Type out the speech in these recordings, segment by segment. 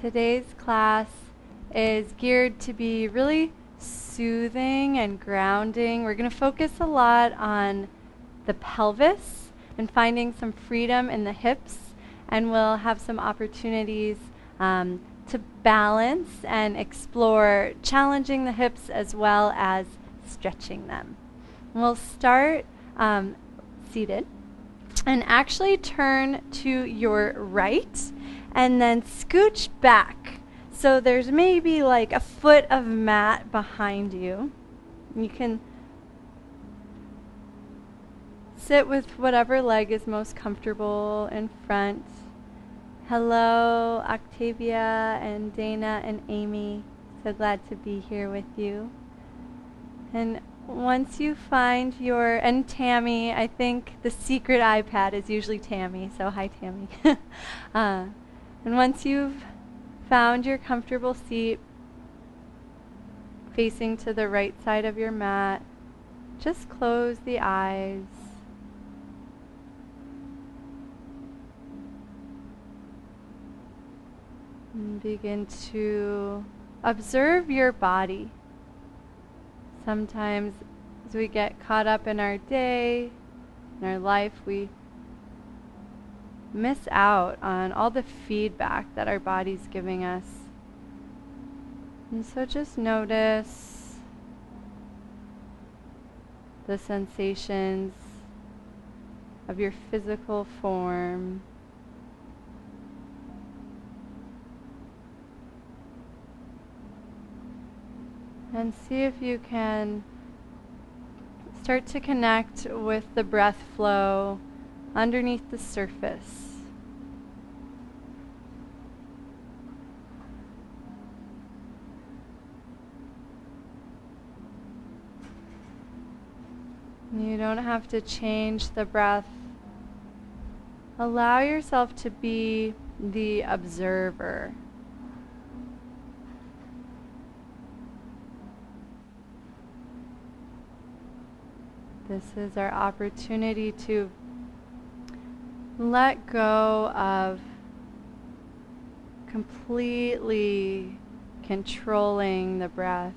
Today's class is geared to be really soothing and grounding. We're going to focus a lot on the pelvis and finding some freedom in the hips, and we'll have some opportunities to balance and explore challenging the hips as well as stretching them. We'll start seated and actually turn to your right and then scooch back. So there's maybe like a foot of mat behind you. You can sit with whatever leg is most comfortable in front. Hello, Octavia and Dana and Amy. So glad to be here with you. And once you find and Tammy, I think the secret iPad is usually Tammy, so hi Tammy. And once you've found your comfortable seat, facing to the right side of your mat, just close the eyes. And begin to observe your body. Sometimes as we get caught up in our day, in our life, we miss out on all the feedback that our body's giving us. And so just notice the sensations of your physical form. And see if you can start to connect with the breath flow underneath the surface. You don't have to change the breath. Allow yourself to be the observer. This is our opportunity to let go of completely controlling the breath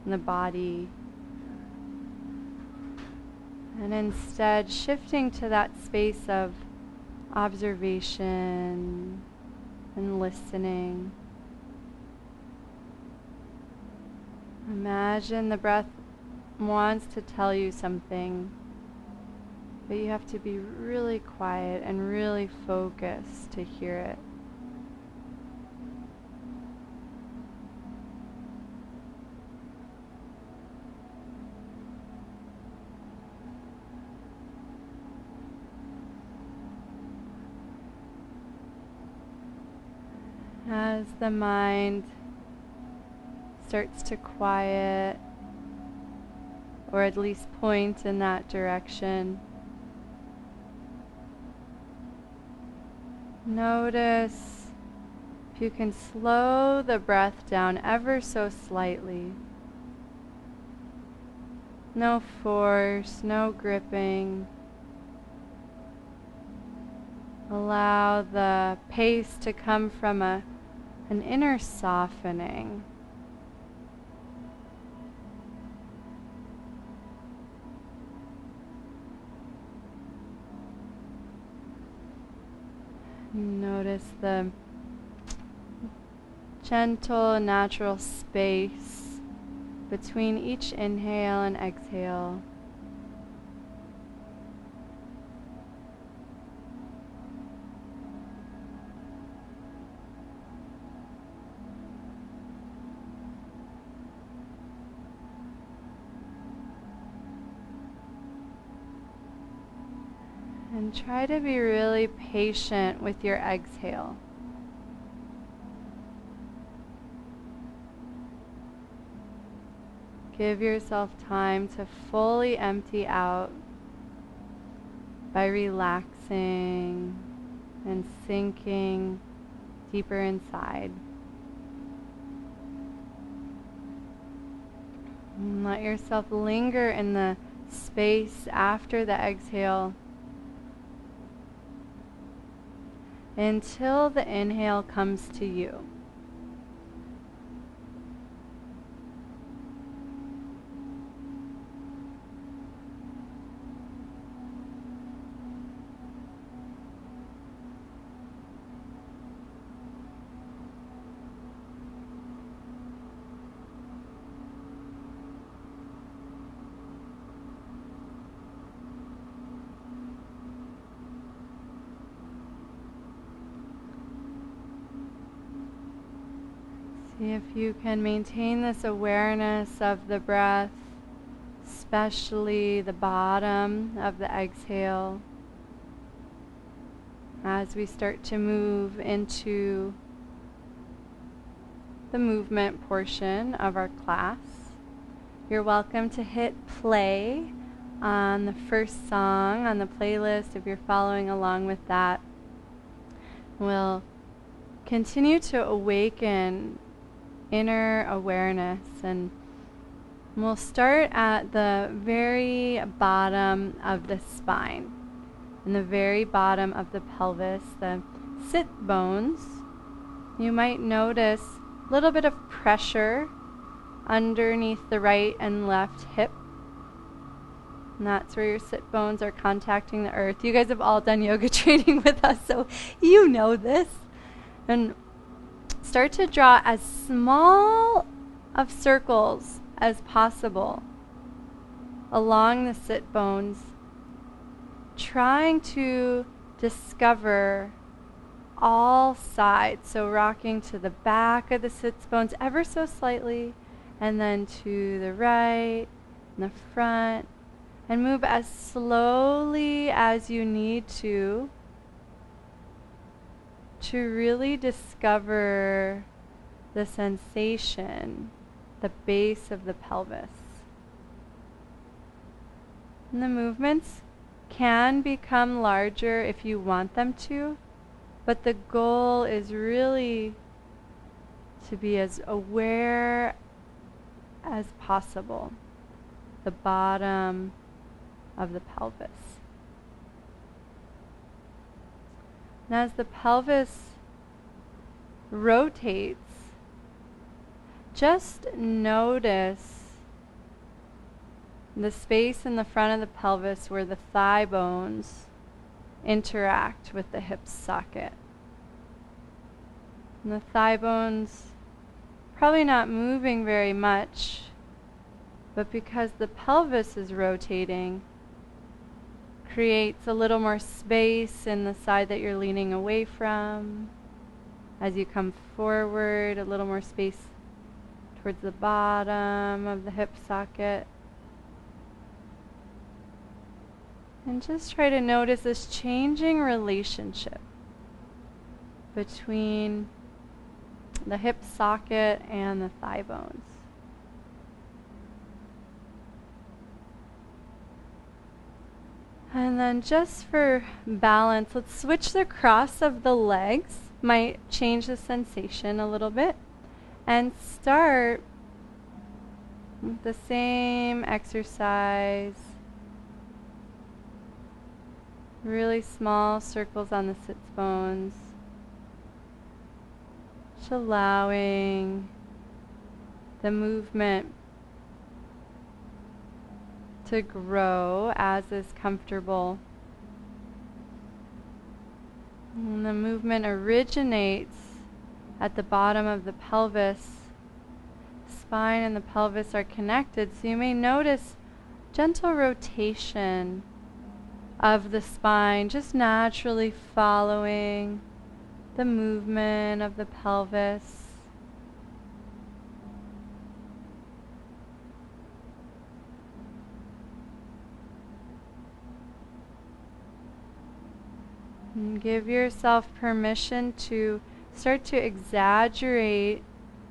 and the body, and instead shifting to that space of observation and listening. Imagine the breath wants to tell you something, but you have to be really quiet and really focused to hear it. As the mind starts to quiet, or at least point in that direction, notice if you can slow the breath down ever so slightly. No force, no gripping. Allow the pace to come from an inner softening. Notice the gentle, natural space between each inhale and exhale. And try to be really patient with your exhale. Give yourself time to fully empty out by relaxing and sinking deeper inside. And let yourself linger in the space after the exhale until the inhale comes to you. See if you can maintain this awareness of the breath, especially the bottom of the exhale, as we start to move into the movement portion of our class. You're welcome to hit play on the first song on the playlist if you're following along with that. We'll continue to awaken inner awareness, and we'll start at the very bottom of the spine, in the very bottom of the pelvis, the sit bones. You might notice a little bit of pressure underneath the right and left hip, and that's where your sit bones are contacting the earth. You guys have all done yoga training with us, so you know this. And start to draw as small of circles as possible along the sit bones, trying to discover all sides. So rocking to the back of the sit bones ever so slightly, and then to the right and the front, and move as slowly as you need to really discover the sensation, the base of the pelvis. And the movements can become larger if you want them to, but the goal is really to be as aware as possible, the bottom of the pelvis. And as the pelvis rotates, just notice the space in the front of the pelvis where the thigh bones interact with the hip socket. And the thigh bones probably not moving very much, but because the pelvis is rotating, creates a little more space in the side that you're leaning away from. As you come forward, a little more space towards the bottom of the hip socket. And just try to notice this changing relationship between the hip socket and the thigh bones. And then just for balance, let's switch the cross of the legs. Might change the sensation a little bit. And start with the same exercise. Really small circles on the sits bones. Just allowing the movement to grow as is comfortable. And the movement originates at the bottom of the pelvis. The spine and the pelvis are connected, so you may notice gentle rotation of the spine, just naturally following the movement of the pelvis. And give yourself permission to start to exaggerate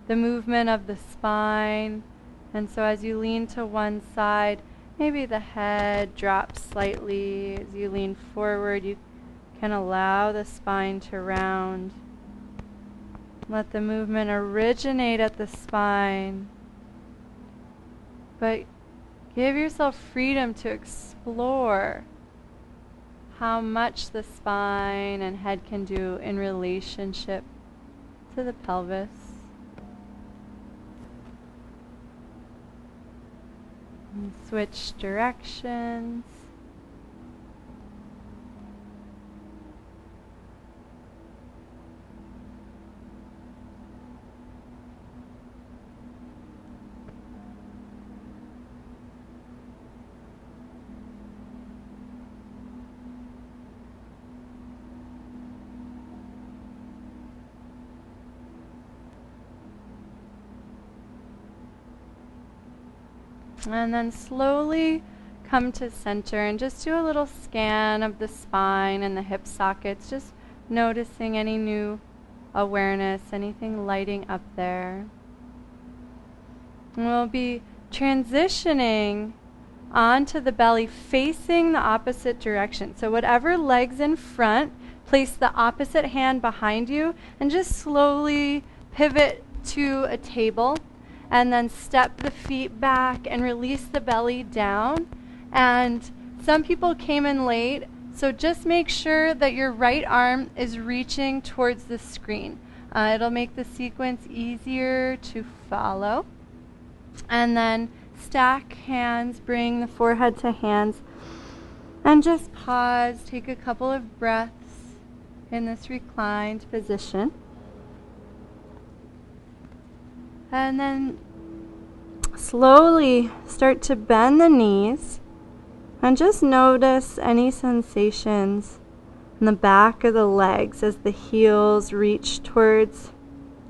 the movement of the spine. And so as you lean to one side, maybe the head drops slightly. As you lean forward, you can allow the spine to round. Let the movement originate at the spine. But give yourself freedom to explore how much the spine and head can do in relationship to the pelvis. And switch directions. And then slowly come to center and just do a little scan of the spine and the hip sockets, just noticing any new awareness, anything lighting up there. And we'll be transitioning onto the belly facing the opposite direction. So whatever leg's in front, place the opposite hand behind you and just slowly pivot to a table. And then step the feet back and release the belly down. And some people came in late, so just make sure that your right arm is reaching towards the screen. It'll make the sequence easier to follow. And then stack hands, bring the forehead to hands, and just pause, take a couple of breaths in this reclined position. And then slowly start to bend the knees and just notice any sensations in the back of the legs as the heels reach towards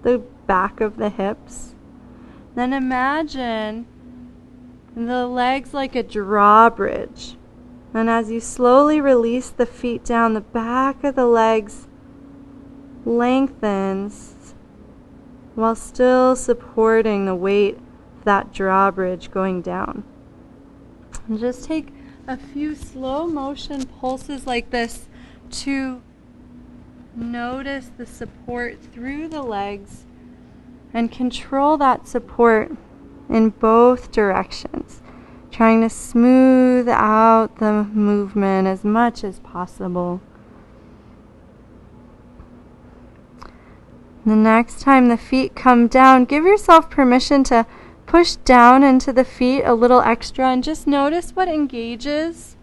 the back of the hips. Then imagine the legs like a drawbridge. And as you slowly release the feet down, the back of the legs lengthens while still supporting the weight of that drawbridge going down. And just take a few slow motion pulses like this to notice the support through the legs and control that support in both directions, trying to smooth out the movement as much as possible. The next time the feet come down, give yourself permission to push down into the feet a little extra and just notice what engages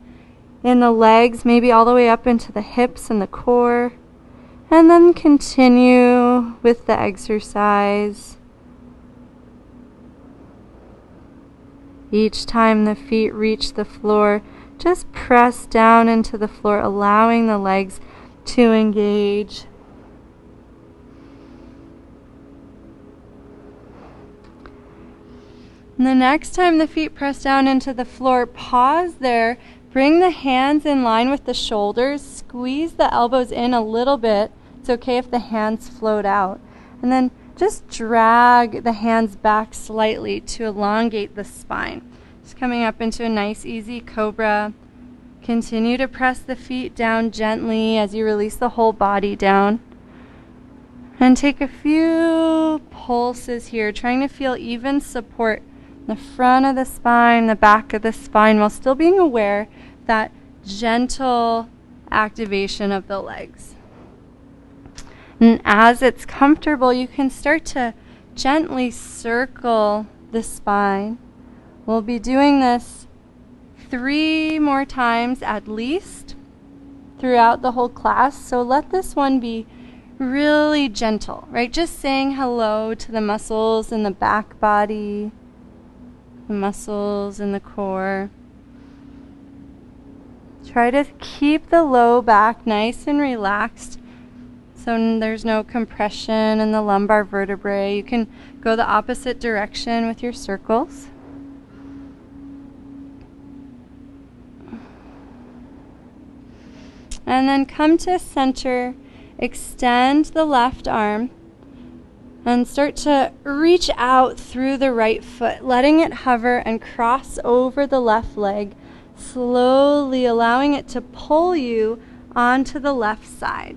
in the legs, maybe all the way up into the hips and the core. And then continue with the exercise. Each time the feet reach the floor, just press down into the floor, allowing the legs to engage. And the next time the feet press down into the floor, pause there, bring the hands in line with the shoulders, squeeze the elbows in a little bit. It's okay if the hands float out. And then just drag the hands back slightly to elongate the spine. Just coming up into a nice easy cobra. Continue to press the feet down gently as you release the whole body down. And take a few pulses here, trying to feel even support in the front of the spine, the back of the spine, while still being aware of that gentle activation of the legs. And as it's comfortable, you can start to gently circle the spine. We'll be doing this 3 more times at least throughout the whole class. So let this one be really gentle, right? Just saying hello to the muscles in the back body, the muscles in the core. Try to keep the low back nice and relaxed so there's no compression in the lumbar vertebrae. You can go the opposite direction with your circles. And then come to center, extend the left arm, and start to reach out through the right foot, letting it hover and cross over the left leg, slowly allowing it to pull you onto the left side.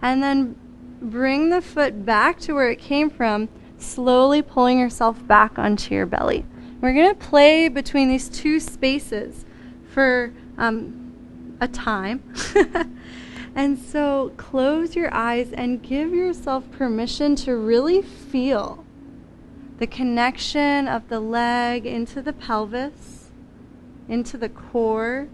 And then bring the foot back to where it came from, slowly pulling yourself back onto your belly. We're going to play between these two spaces for a time. And so close your eyes and give yourself permission to really feel the connection of the leg into the pelvis, into the core.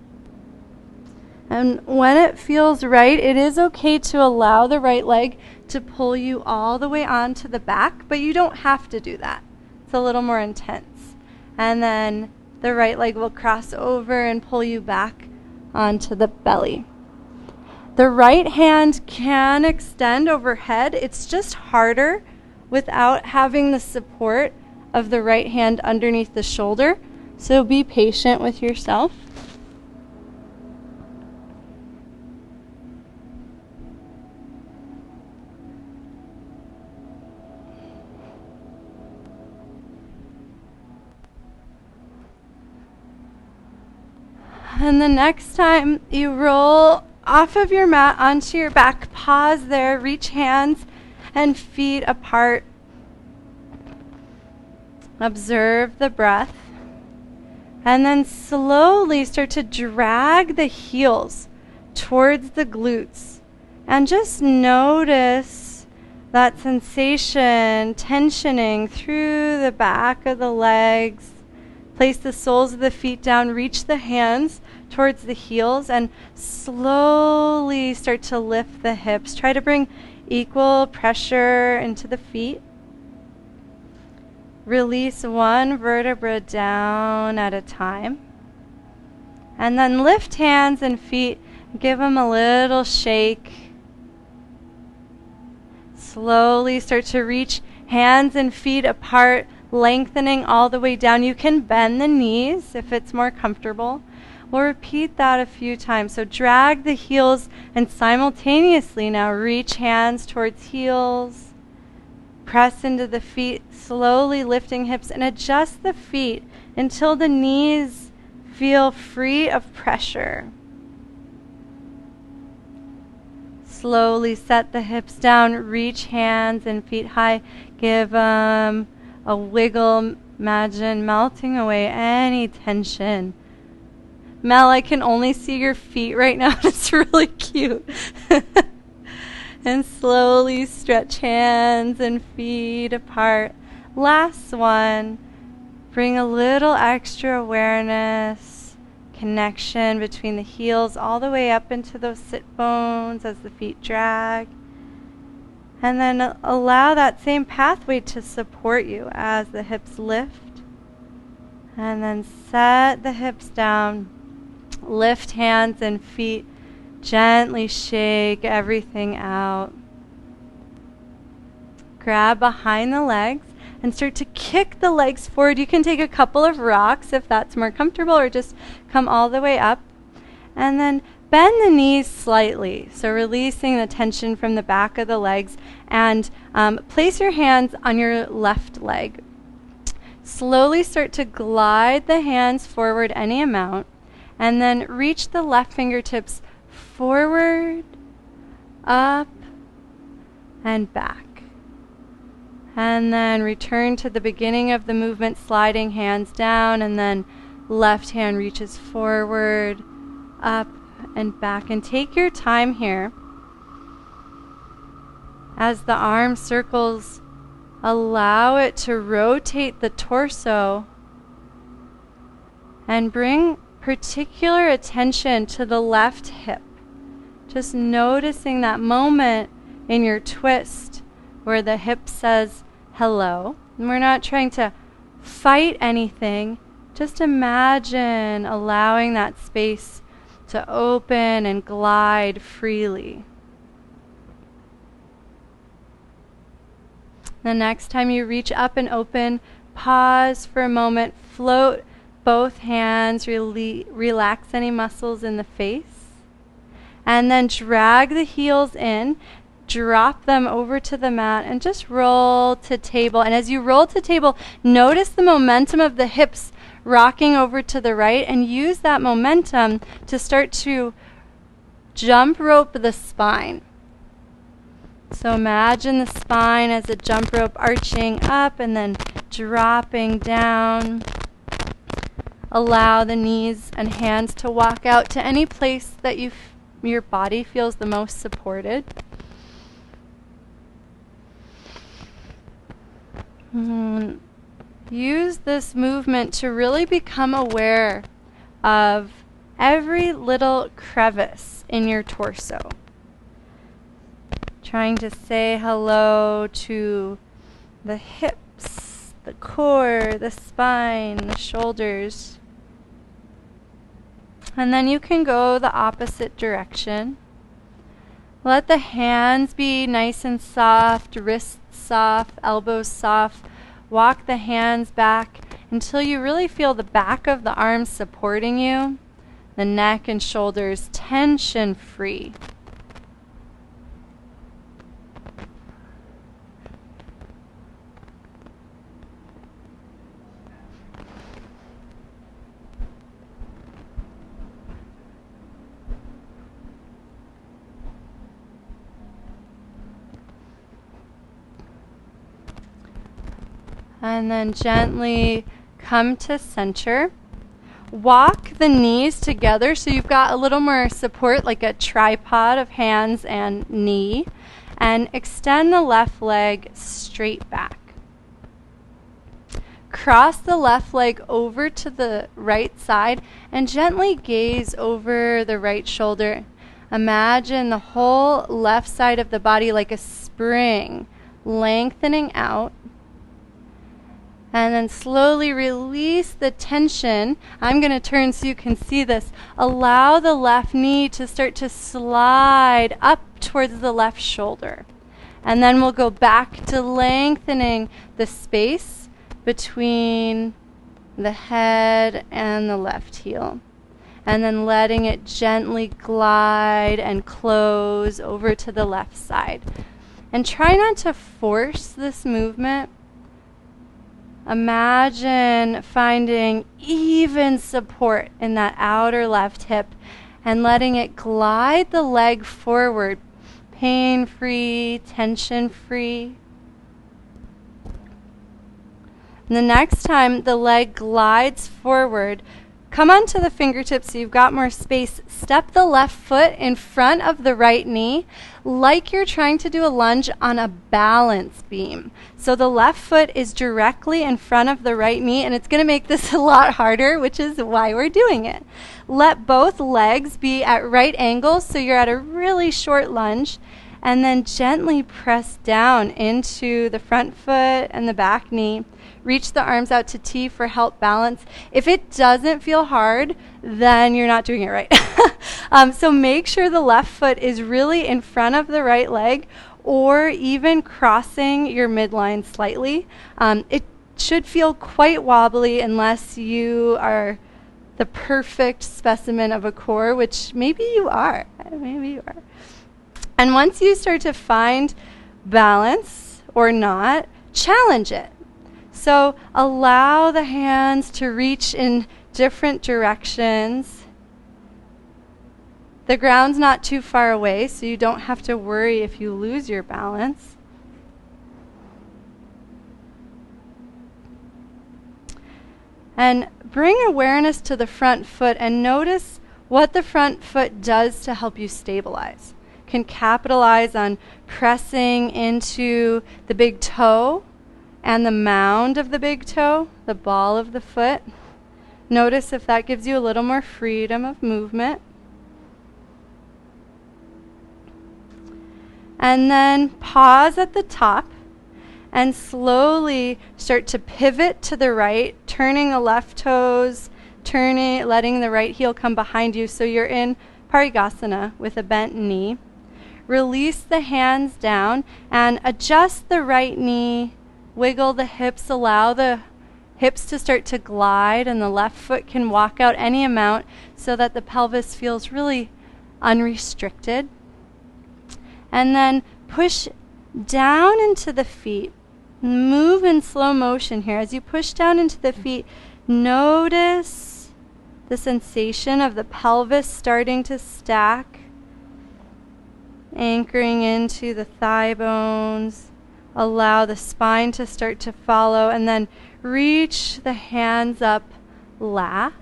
And when it feels right, it is okay to allow the right leg to pull you all the way onto the back, but you don't have to do that. It's a little more intense. And then the right leg will cross over and pull you back onto the belly. The right hand can extend overhead. It's just harder without having the support of the right hand underneath the shoulder. So be patient with yourself. And the next time you roll off of your mat onto your back, pause there, reach hands and feet apart. Observe the breath. And then slowly start to drag the heels towards the glutes. And just notice that sensation tensioning through the back of the legs. Place the soles of the feet down, reach the hands towards the heels, and slowly start to lift the hips. Try to bring equal pressure into the feet. Release one vertebra down at a time. And then lift hands and feet, give them a little shake. Slowly start to reach hands and feet apart, lengthening all the way down. You can bend the knees if it's more comfortable. We'll repeat that a few times. So drag the heels and simultaneously now reach hands towards heels. Press into the feet, slowly lifting hips, and adjust the feet until the knees feel free of pressure. Slowly set the hips down, reach hands and feet high. Give them a wiggle. Imagine melting away any tension. Mel, I can only see your feet right now. It's really cute. And slowly stretch hands and feet apart. Last one. Bring a little extra awareness, connection between the heels all the way up into those sit bones as the feet drag. And then allow that same pathway to support you as the hips lift. And then set the hips down. Lift hands and feet. Gently shake everything out. Grab behind the legs and start to kick the legs forward. You can take a couple of rocks if that's more comfortable, or just come all the way up. And then bend the knees slightly, so releasing the tension from the back of the legs, and place your hands on your left leg. Slowly start to glide the hands forward any amount, and then reach the left fingertips forward, up, and back. And then return to the beginning of the movement, sliding hands down, and then left hand reaches forward, up, and back. And take your time here. As the arm circles, allow it to rotate the torso and bring particular attention to the left hip. Just noticing that moment in your twist where the hip says hello. And we're not trying to fight anything. Just imagine allowing that space to open and glide freely. The next time you reach up and open, pause for a moment, float both hands, relax any muscles in the face, and then drag the heels in, drop them over to the mat, and just roll to table. And as you roll to table, notice the momentum of the hips rocking over to the right, and use that momentum to start to jump rope the spine. So imagine the spine as a jump rope arching up and then dropping down. allow the knees and hands to walk out to any place that your body feels the most supported. Use this movement to really become aware of every little crevice in your torso. Trying to say hello to the hips, the core, the spine, the shoulders. And then you can go the opposite direction. Let the hands be nice and soft, wrists soft, elbows soft. Walk the hands back until you really feel the back of the arms supporting you, the neck and shoulders tension free. And then gently come to center. Walk the knees together so you've got a little more support, like a tripod of hands and knee. And extend the left leg straight back. Cross the left leg over to the right side and gently gaze over the right shoulder. Imagine the whole left side of the body like a spring, lengthening out. And then slowly release the tension. I'm going to turn so you can see this. Allow the left knee to start to slide up towards the left shoulder. And then we'll go back to lengthening the space between the head and the left heel. And then letting it gently glide and close over to the left side. And try not to force this movement. Imagine finding even support in that outer left hip and letting it glide the leg forward, pain-free, tension-free. And the next time the leg glides forward, come onto the fingertips so you've got more space. Step the left foot in front of the right knee like you're trying to do a lunge on a balance beam. So the left foot is directly in front of the right knee, and it's going to make this a lot harder, which is why we're doing it. Let both legs be at right angles so you're at a really short lunge, and then gently press down into the front foot and the back knee. Reach the arms out to T for help balance. If it doesn't feel hard, then you're not doing it right. So make sure the left foot is really in front of the right leg or even crossing your midline slightly. It should feel quite wobbly unless you are the perfect specimen of a core, which maybe you are. Maybe you are. And once you start to find balance or not, challenge it. So allow the hands to reach in different directions. The ground's not too far away, so you don't have to worry if you lose your balance. And bring awareness to the front foot and notice what the front foot does to help you stabilize. Can capitalize on pressing into the big toe and the mound of the big toe, the ball of the foot. Notice if that gives you a little more freedom of movement. And then pause at the top and slowly start to pivot to the right, turning the left toes, letting the right heel come behind you so you're in Parigasana with a bent knee. Release the hands down and adjust the right knee. Wiggle the hips, allow the hips to start to glide, and the left foot can walk out any amount so that the pelvis feels really unrestricted. And then push down into the feet. Move in slow motion here. As you push down into the feet, notice the sensation of the pelvis starting to stack, anchoring into the thigh bones. Allow the spine to start to follow, and then reach the hands up last.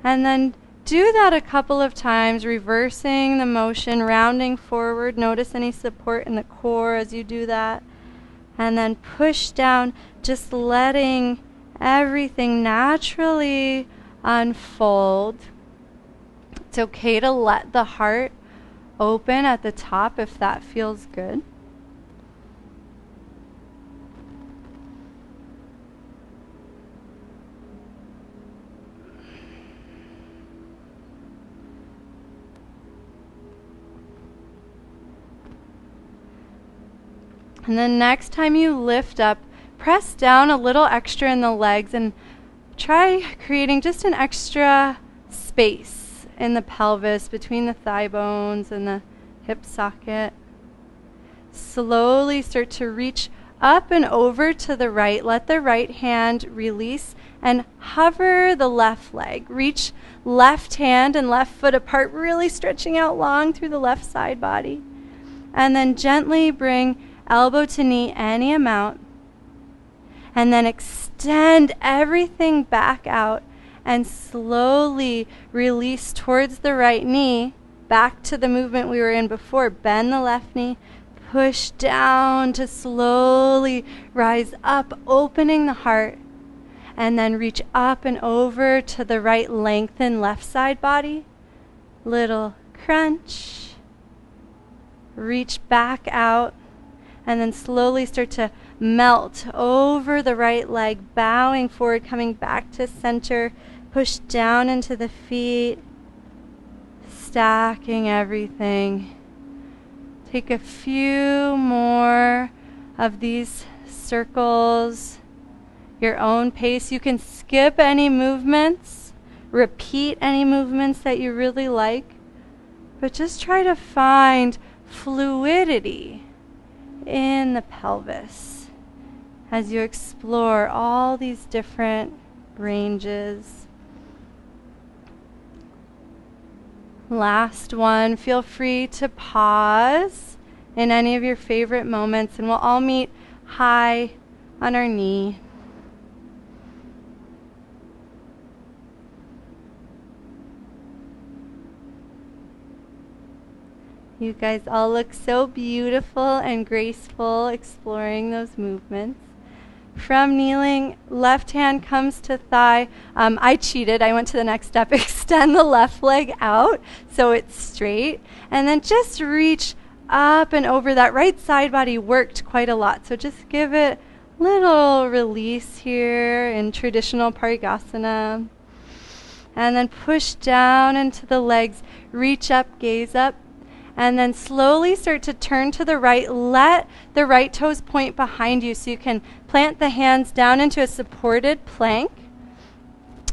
And then do that a couple of times, reversing the motion, rounding forward. Notice any support in the core as you do that. And then push down, just letting everything naturally unfold. It's okay to let the heart open at the top if that feels good. And then next time you lift up, press down a little extra in the legs and try creating just an extra space in the pelvis between the thigh bones and the hip socket. Slowly start to reach up and over to the right. Let the right hand release and hover the left leg. Reach left hand and left foot apart, really stretching out long through the left side body. And then gently bring elbow to knee any amount. And then extend everything back out and slowly release towards the right knee, back to the movement we were in before. Bend the left knee, push down to slowly rise up, opening the heart, and then reach up and over to the right, lengthen left side body. Little crunch. Reach back out. And then slowly start to melt over the right leg, bowing forward, coming back to center. Push down into the feet, stacking everything. Take a few more of these circles, your own pace. You can skip any movements, repeat any movements that you really like, but just try to find fluidity in the pelvis as you explore all these different ranges. Last one, feel free to pause in any of your favorite moments, and we'll all meet high on our knee. You guys all look so beautiful and graceful exploring those movements. From kneeling, left hand comes to thigh. I cheated. I went to the next step. Extend the left leg out so it's straight. And then just reach up and over. That right side body worked quite a lot. So just give it a little release here in traditional Parigasana. And then push down into the legs. Reach up, gaze up. And then slowly start to turn to the right. Let the right toes point behind you so you can plant the hands down into a supported plank.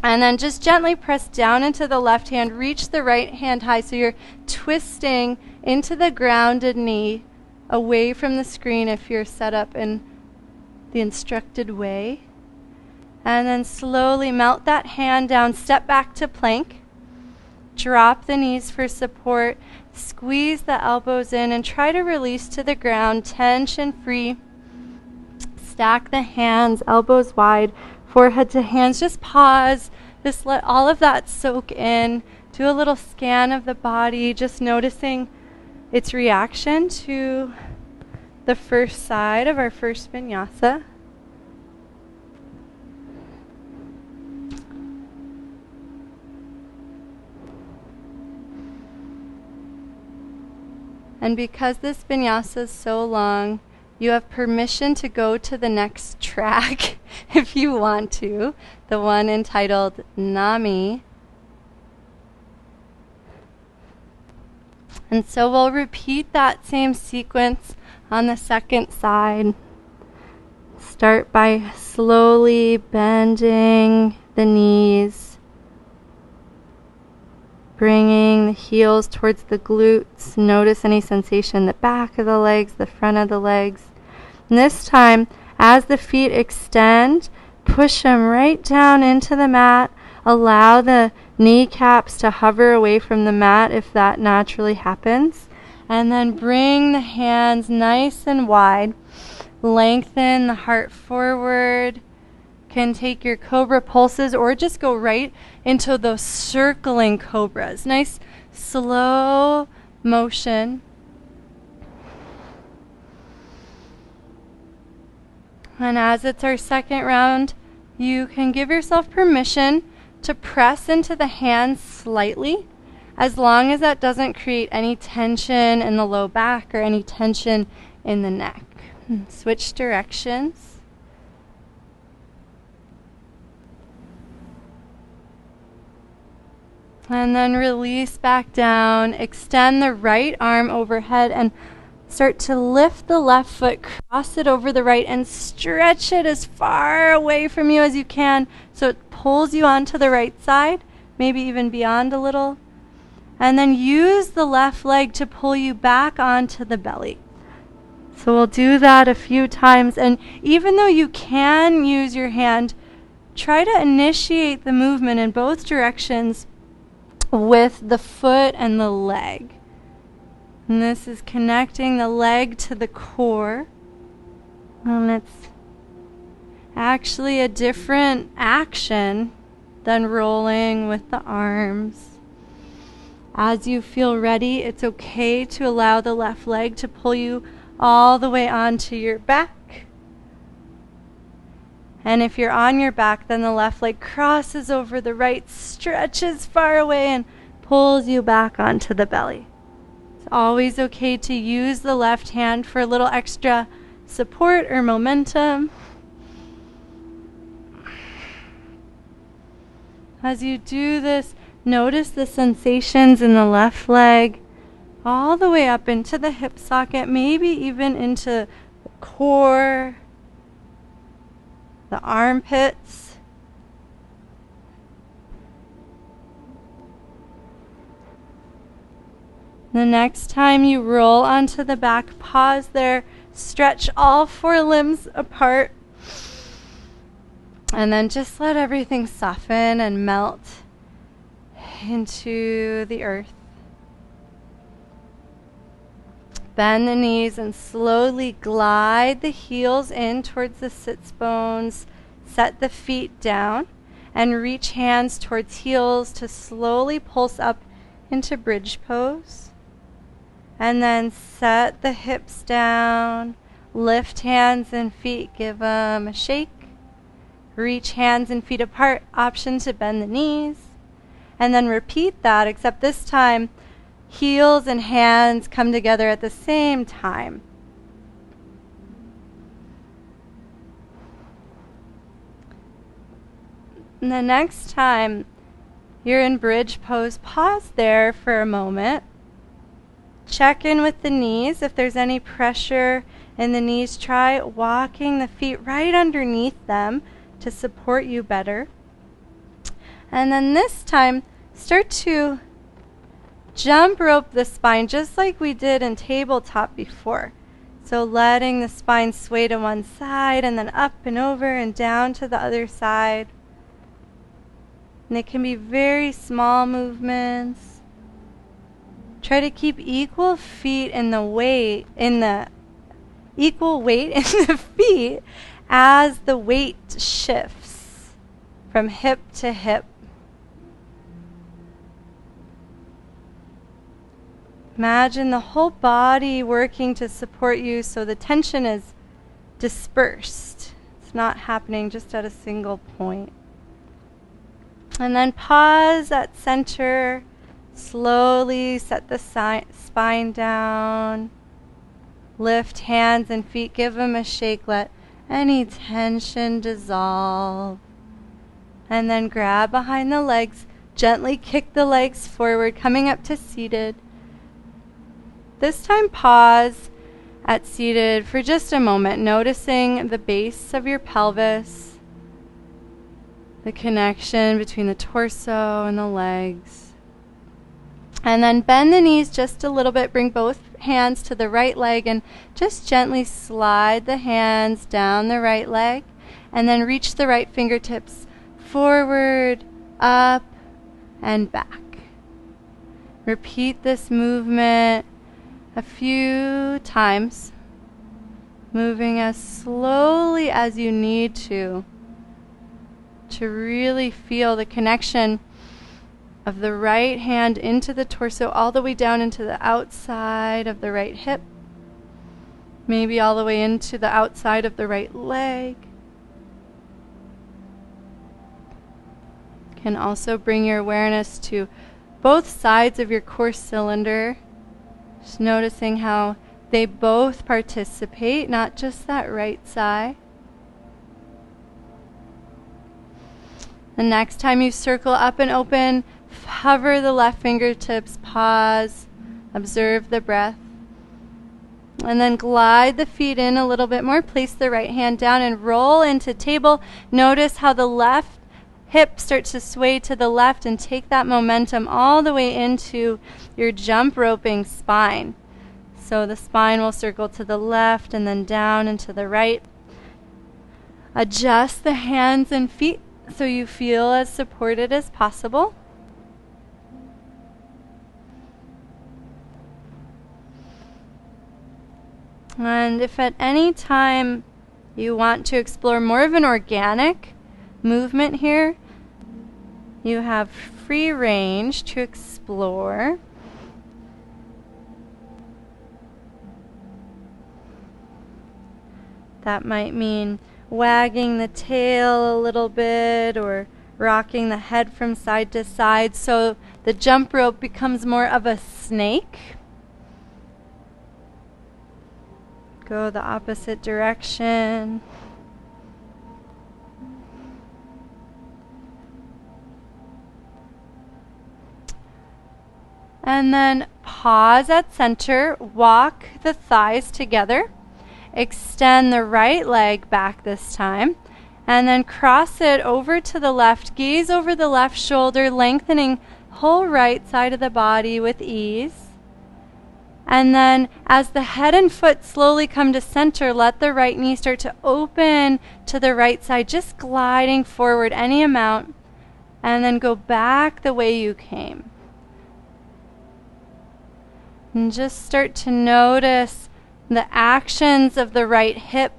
And then just gently press down into the left hand. Reach the right hand high so you're twisting into the grounded knee away from the screen if you're set up in the instructed way. And then slowly melt that hand down. Step back to plank. Drop the knees for support. Squeeze the elbows in and try to release to the ground, tension free. Stack the hands, elbows wide, forehead to hands. Just pause. Just let all of that soak in. Do a little scan of the body, just noticing its reaction to the first side of our first vinyasa. And because this vinyasa is so long, you have permission to go to the next track if you want to, the one entitled Nami. And so we'll repeat that same sequence on the second side. Start by slowly bending the knees, bringing the heels towards the glutes. Notice any sensation in the back of the legs, the front of the legs. And this time, as the feet extend, push them right down into the mat. Allow the kneecaps to hover away from the mat if that naturally happens. And then bring the hands nice and wide. Lengthen the heart forward. can take your cobra pulses or just go right into those circling cobras. Nice slow motion. And as it's our second round, you can give yourself permission to press into the hands slightly, as long as that doesn't create any tension in the low back or any tension in the neck. Switch directions. And then release back down. Extend the right arm overhead and start to lift the left foot, cross it over the right, and stretch it as far away from you as you can so it pulls you onto the right side, maybe even beyond a little. And then use the left leg to pull you back onto the belly. So we'll do that a few times. And even though you can use your hand, try to initiate the movement in both directions with the foot and the leg. And this is connecting the leg to the core. And it's actually a different action than rolling with the arms. As you feel ready, it's okay to allow the left leg to pull you all the way onto your back. And if you're on your back, then the left leg crosses over the right, stretches far away, and pulls you back onto the belly. It's always okay to use the left hand for a little extra support or momentum. As you do this, notice the sensations in the left leg all the way up into the hip socket, maybe even into the core, the armpits. The next time you roll onto the back, pause there, stretch all four limbs apart, and then just let everything soften and melt into the earth. Bend the knees and slowly glide the heels in towards the sits bones. Set the feet down and reach hands towards heels to slowly pulse up into bridge pose. And then set the hips down, lift hands and feet, give them a shake. Reach hands and feet apart, option to bend the knees. And then repeat that, except this time, heels and hands come together at the same time. And the next time you're in bridge pose, pause there for a moment. Check in with the knees. If there's any pressure in the knees, try walking the feet right underneath them to support you better. And then this time, start to jump rope the spine just like we did in tabletop before. So letting the spine sway to one side and then up and over and down to the other side. And it can be very small movements. Try to keep equal weight in the feet as the weight shifts from hip to hip. Imagine the whole body working to support you so the tension is dispersed. It's not happening just at a single point. And then pause at center. Slowly set the spine down. Lift hands and feet. Give them a shake. Let any tension dissolve. And then grab behind the legs. Gently kick the legs forward, coming up to seated. This time pause at seated for just a moment, noticing the base of your pelvis, the connection between the torso and the legs. And then bend the knees just a little bit. Bring both hands to the right leg and just gently slide the hands down the right leg. And then reach the right fingertips forward, up, and back. Repeat this movement a few times, moving as slowly as you need to to really feel the connection of the right hand into the torso, all the way down into the outside of the right hip, maybe all the way into the outside of the right leg. Can also bring your awareness to both sides of your core cylinder, just noticing how they both participate, not just that right side. The next time you circle up and open, hover the left fingertips, pause, observe the breath. And then glide the feet in a little bit more. Place the right hand down and roll into table. Notice how the left hip starts to sway to the left, and take that momentum all the way into your jump roping spine. So the spine will circle to the left and then down and to the right. Adjust the hands and feet so you feel as supported as possible. And if at any time you want to explore more of an organic movement here, you have free range to explore. That might mean wagging the tail a little bit or rocking the head from side to side so the jump rope becomes more of a snake. Go the opposite direction. And then pause at center, walk the thighs together, extend the right leg back this time, and then cross it over to the left, gaze over the left shoulder, lengthening whole right side of the body with ease. And then as the head and foot slowly come to center, let the right knee start to open to the right side, just gliding forward any amount, and then go back the way you came. And just start to notice the actions of the right hip,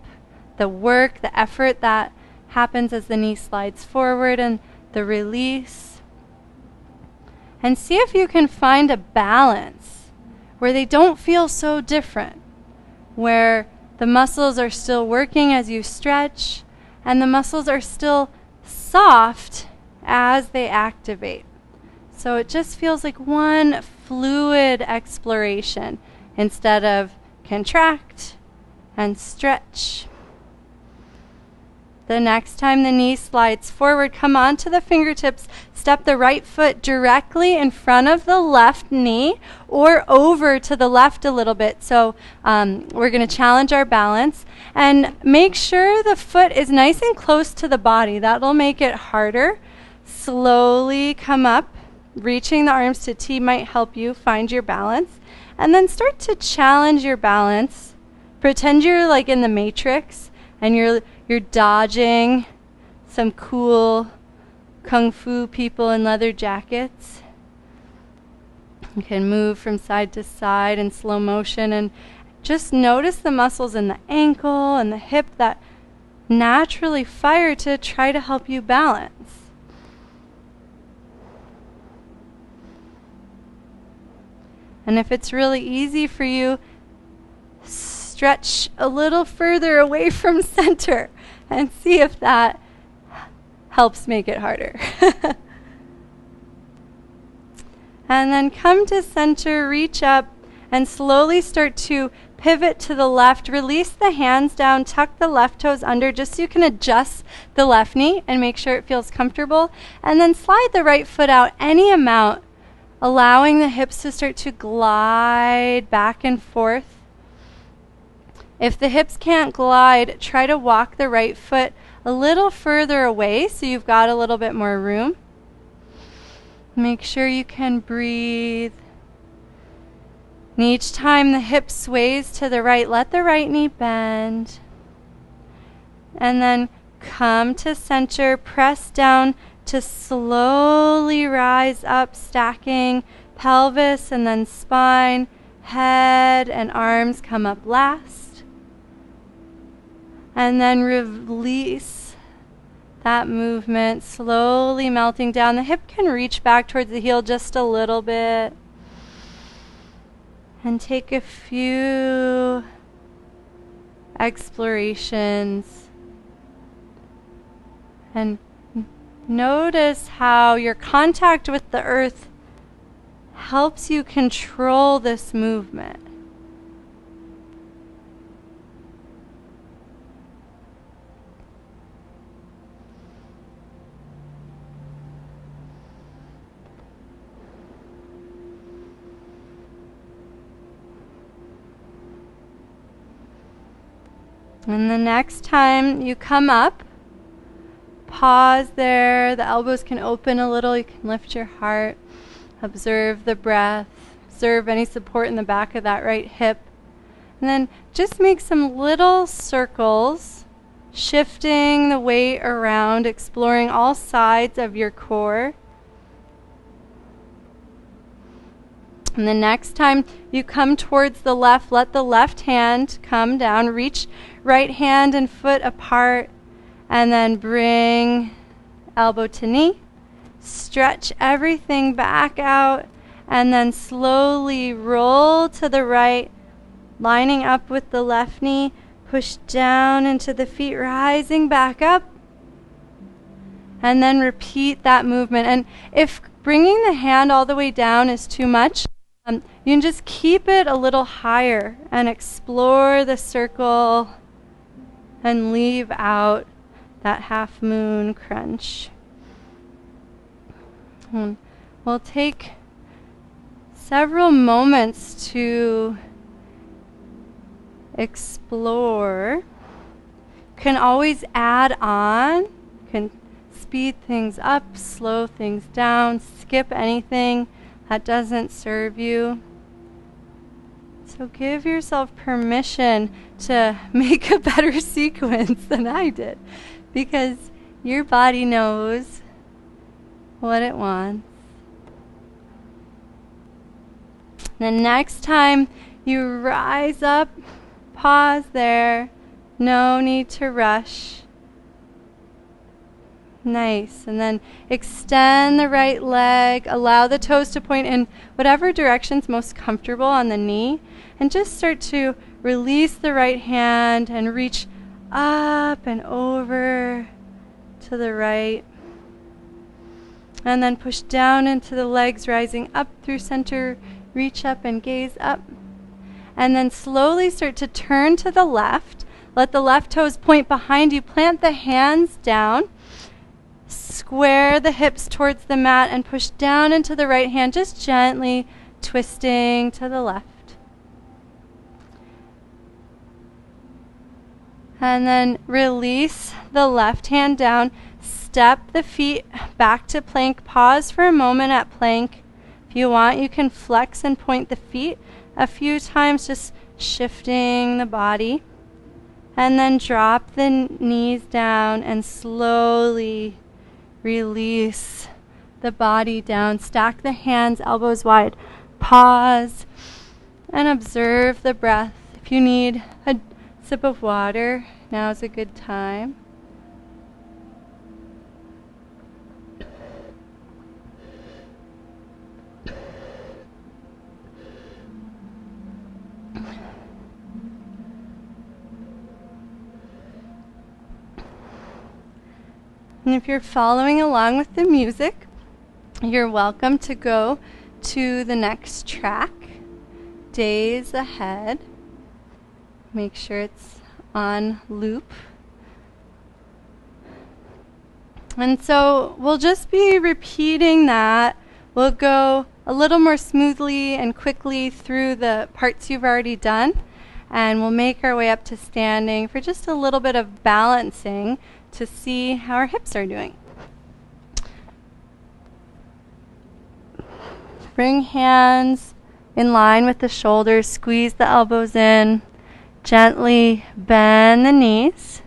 the work, the effort that happens as the knee slides forward, and the release. And see if you can find a balance where they don't feel so different, where the muscles are still working as you stretch, and the muscles are still soft as they activate. So it just feels like one fluid exploration instead of contract and stretch. The next time the knee slides forward, come onto the fingertips, step the right foot directly in front of the left knee or over to the left a little bit. So we're going to challenge our balance and make sure the foot is nice and close to the body. That'll make it harder. Slowly come up. Reaching the arms to T might help you find your balance. And then start to challenge your balance. Pretend you're like in the Matrix and you're dodging some cool kung fu people in leather jackets. You can move from side to side in slow motion and just notice the muscles in the ankle and the hip that naturally fire to try to help you balance. And if it's really easy for you, stretch a little further away from center and see if that helps make it harder. And then come to center, reach up, and slowly start to pivot to the left. Release the hands down, tuck the left toes under just so you can adjust the left knee and make sure it feels comfortable. And then slide the right foot out any amount, allowing the hips to start to glide back and forth. If the hips can't glide, try to walk the right foot a little further away so you've got a little bit more room. Make sure you can breathe. And each time the hip sways to the right, let the right knee bend. And then come to center, press down to slowly rise up, stacking pelvis and then spine, head and arms come up last. And then release that movement, slowly melting down. The hip can reach back towards the heel just a little bit. And take a few explorations. And notice how your contact with the earth helps you control this movement. And the next time you come up, pause there. The elbows can open a little. You can lift your heart. Observe the breath. Observe any support in the back of that right hip. And then just make some little circles, shifting the weight around, exploring all sides of your core. And the next time you come towards the left, let the left hand come down. Reach right hand and foot apart. And then bring elbow to knee. Stretch everything back out. And then slowly roll to the right, lining up with the left knee. Push down into the feet, rising back up. And then repeat that movement. And if bringing the hand all the way down is too much, you can just keep it a little higher and explore the circle and leave out that half moon crunch. And we'll take several moments to explore. Can always add on, can speed things up, slow things down, skip anything that doesn't serve you. So give yourself permission to make a better sequence than I did, because your body knows what it wants. The next time you rise up, pause there. No need to rush. Nice. And then extend the right leg. Allow the toes to point in whatever direction's most comfortable on the knee. And just start to release the right hand and reach up and over to the right. And then push down into the legs, rising up through center. Reach up and gaze up. And then slowly start to turn to the left. Let the left toes point behind you. Plant the hands down. Square the hips towards the mat and push down into the right hand, just gently twisting to the left. And then release the left hand down. Step the feet back to plank. Pause for a moment at plank. If you want, you can flex and point the feet a few times, just shifting the body. And then drop the knees down and slowly release the body down. Stack the hands, elbows wide. Pause and observe the breath. If you need a sip of water, now is a good time. And if you're following along with the music, you're welcome to go to the next track, Days Ahead. Make sure it's on loop. And so we'll just be repeating that. We'll go a little more smoothly and quickly through the parts you've already done, and we'll make our way up to standing for just a little bit of balancing to see how our hips are doing. Bring hands in line with the shoulders, squeeze the elbows in, gently bend the knees,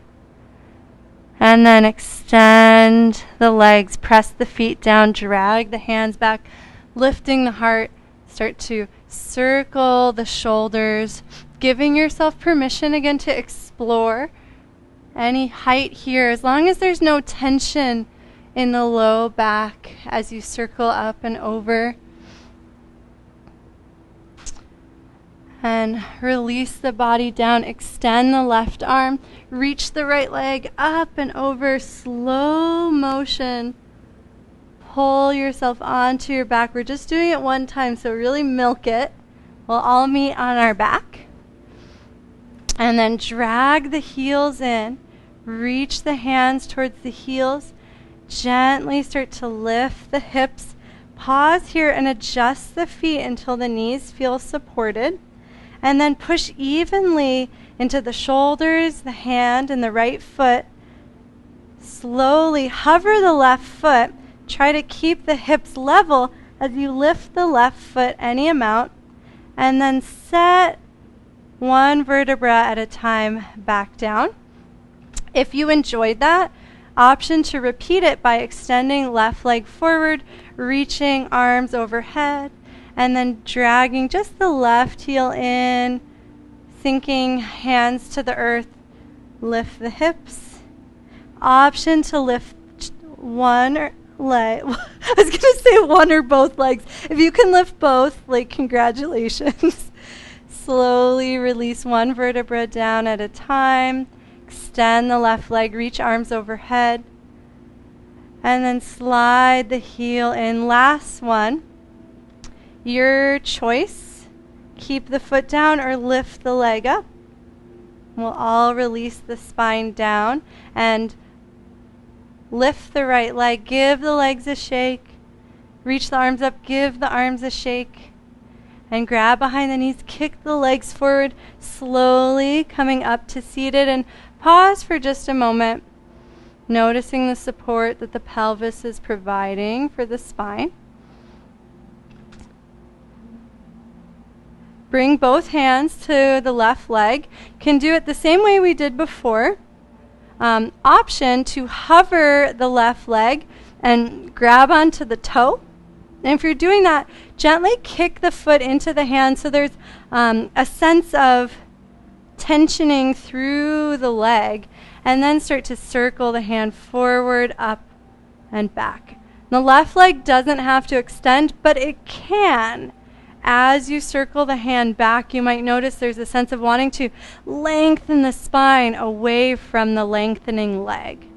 and then extend the legs, press the feet down, drag the hands back, lifting the heart, start to circle the shoulders, giving yourself permission again to explore Any height here, as long as there's no tension in the low back as you circle up and over. And release the body down. Extend the left arm. Reach the right leg up and over. Slow motion. Pull yourself onto your back. We're just doing it one time, so really milk it. We'll all meet on our back. And then drag the heels in. Reach the hands towards the heels. Gently start to lift the hips. Pause here and adjust the feet until the knees feel supported. And then push evenly into the shoulders, the hand, and the right foot. Slowly hover the left foot. Try to keep the hips level as you lift the left foot any amount. And then set one vertebra at a time back down. If you enjoyed that, option to repeat it by extending left leg forward, reaching arms overhead, and then dragging just the left heel in, sinking hands to the earth, lift the hips. Option to lift one leg. I was going to say one or both legs. If you can lift both, like, congratulations. Slowly release one vertebra down at a time. Extend the left leg, reach arms overhead. And then slide the heel in. Last one. Your choice. Keep the foot down or lift the leg up. We'll all release the spine down and lift the right leg. Give the legs a shake. Reach the arms up. Give the arms a shake. And grab behind the knees. Kick the legs forward. Slowly coming up to seated. And pause for just a moment. Noticing the support that the pelvis is providing for the spine. Bring both hands to the left leg. Can do it the same way we did before. Option to hover the left leg and grab onto the toe. And if you're doing that, gently kick the foot into the hand so there's a sense of tensioning through the leg. And then start to circle the hand forward, up, and back. The left leg doesn't have to extend, but it can. As you circle the hand back, you might notice there's a sense of wanting to lengthen the spine away from the lengthening leg.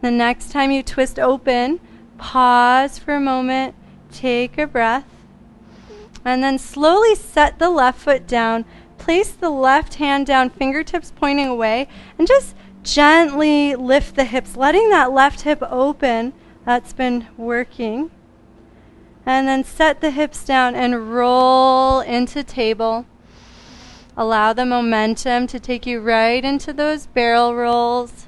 The next time you twist open, pause for a moment, take a breath, and then slowly set the left foot down. Place the left hand down, fingertips pointing away, and just gently lift the hips, letting that left hip open. That's been working. And then set the hips down and roll into table. Allow the momentum to take you right into those barrel rolls.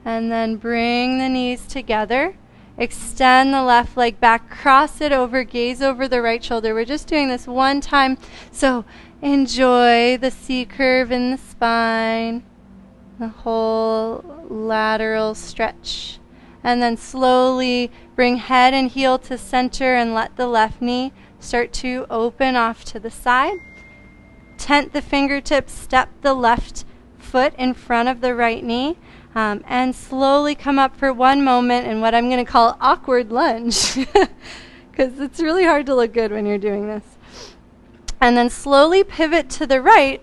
And then bring the knees together. Extend the left leg back, cross it over, gaze over the right shoulder. We're just doing this one time, so enjoy the C curve in the spine, the whole lateral stretch. And then slowly bring head and heel to center and let the left knee start to open off to the side. Tent the fingertips, step the left foot in front of the right knee. And slowly come up for one moment in what I'm going to call awkward lunge, because it's really hard to look good when you're doing this. And then slowly pivot to the right,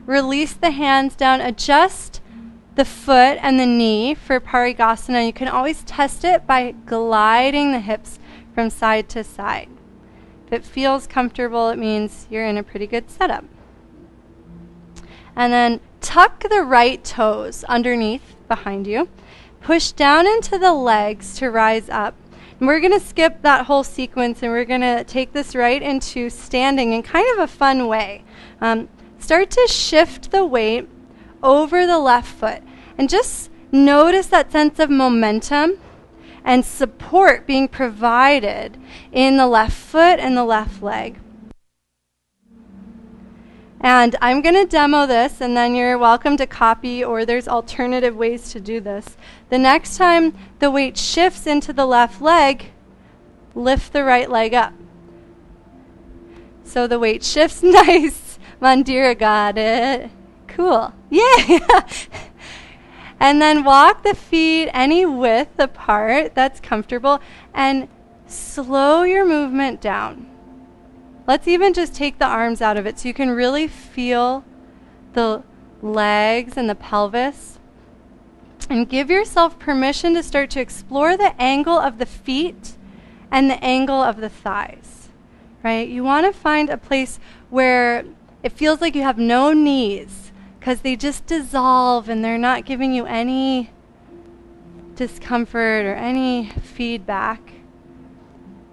release the hands down, adjust the foot and the knee for Parigasana. You can always test it by gliding the hips from side to side. If it feels comfortable, it means you're in a pretty good setup. And then tuck the right toes underneath behind you. Push down into the legs to rise up. And we're going to skip that whole sequence and we're going to take this right into standing in kind of a fun way. Start to shift the weight over the left foot and just notice that sense of momentum and support being provided in the left foot and the left leg. And I'm going to demo this, and then you're welcome to copy, or there's alternative ways to do this. The next time the weight shifts into the left leg, lift the right leg up. So the weight shifts. Nice. Mandira got it. Cool. Yay! And then walk the feet any width apart that's comfortable and slow your movement down. Let's even just take the arms out of it so you can really feel the legs and the pelvis. And give yourself permission to start to explore the angle of the feet and the angle of the thighs, right? You want to find a place where it feels like you have no knees because they just dissolve and they're not giving you any discomfort or any feedback.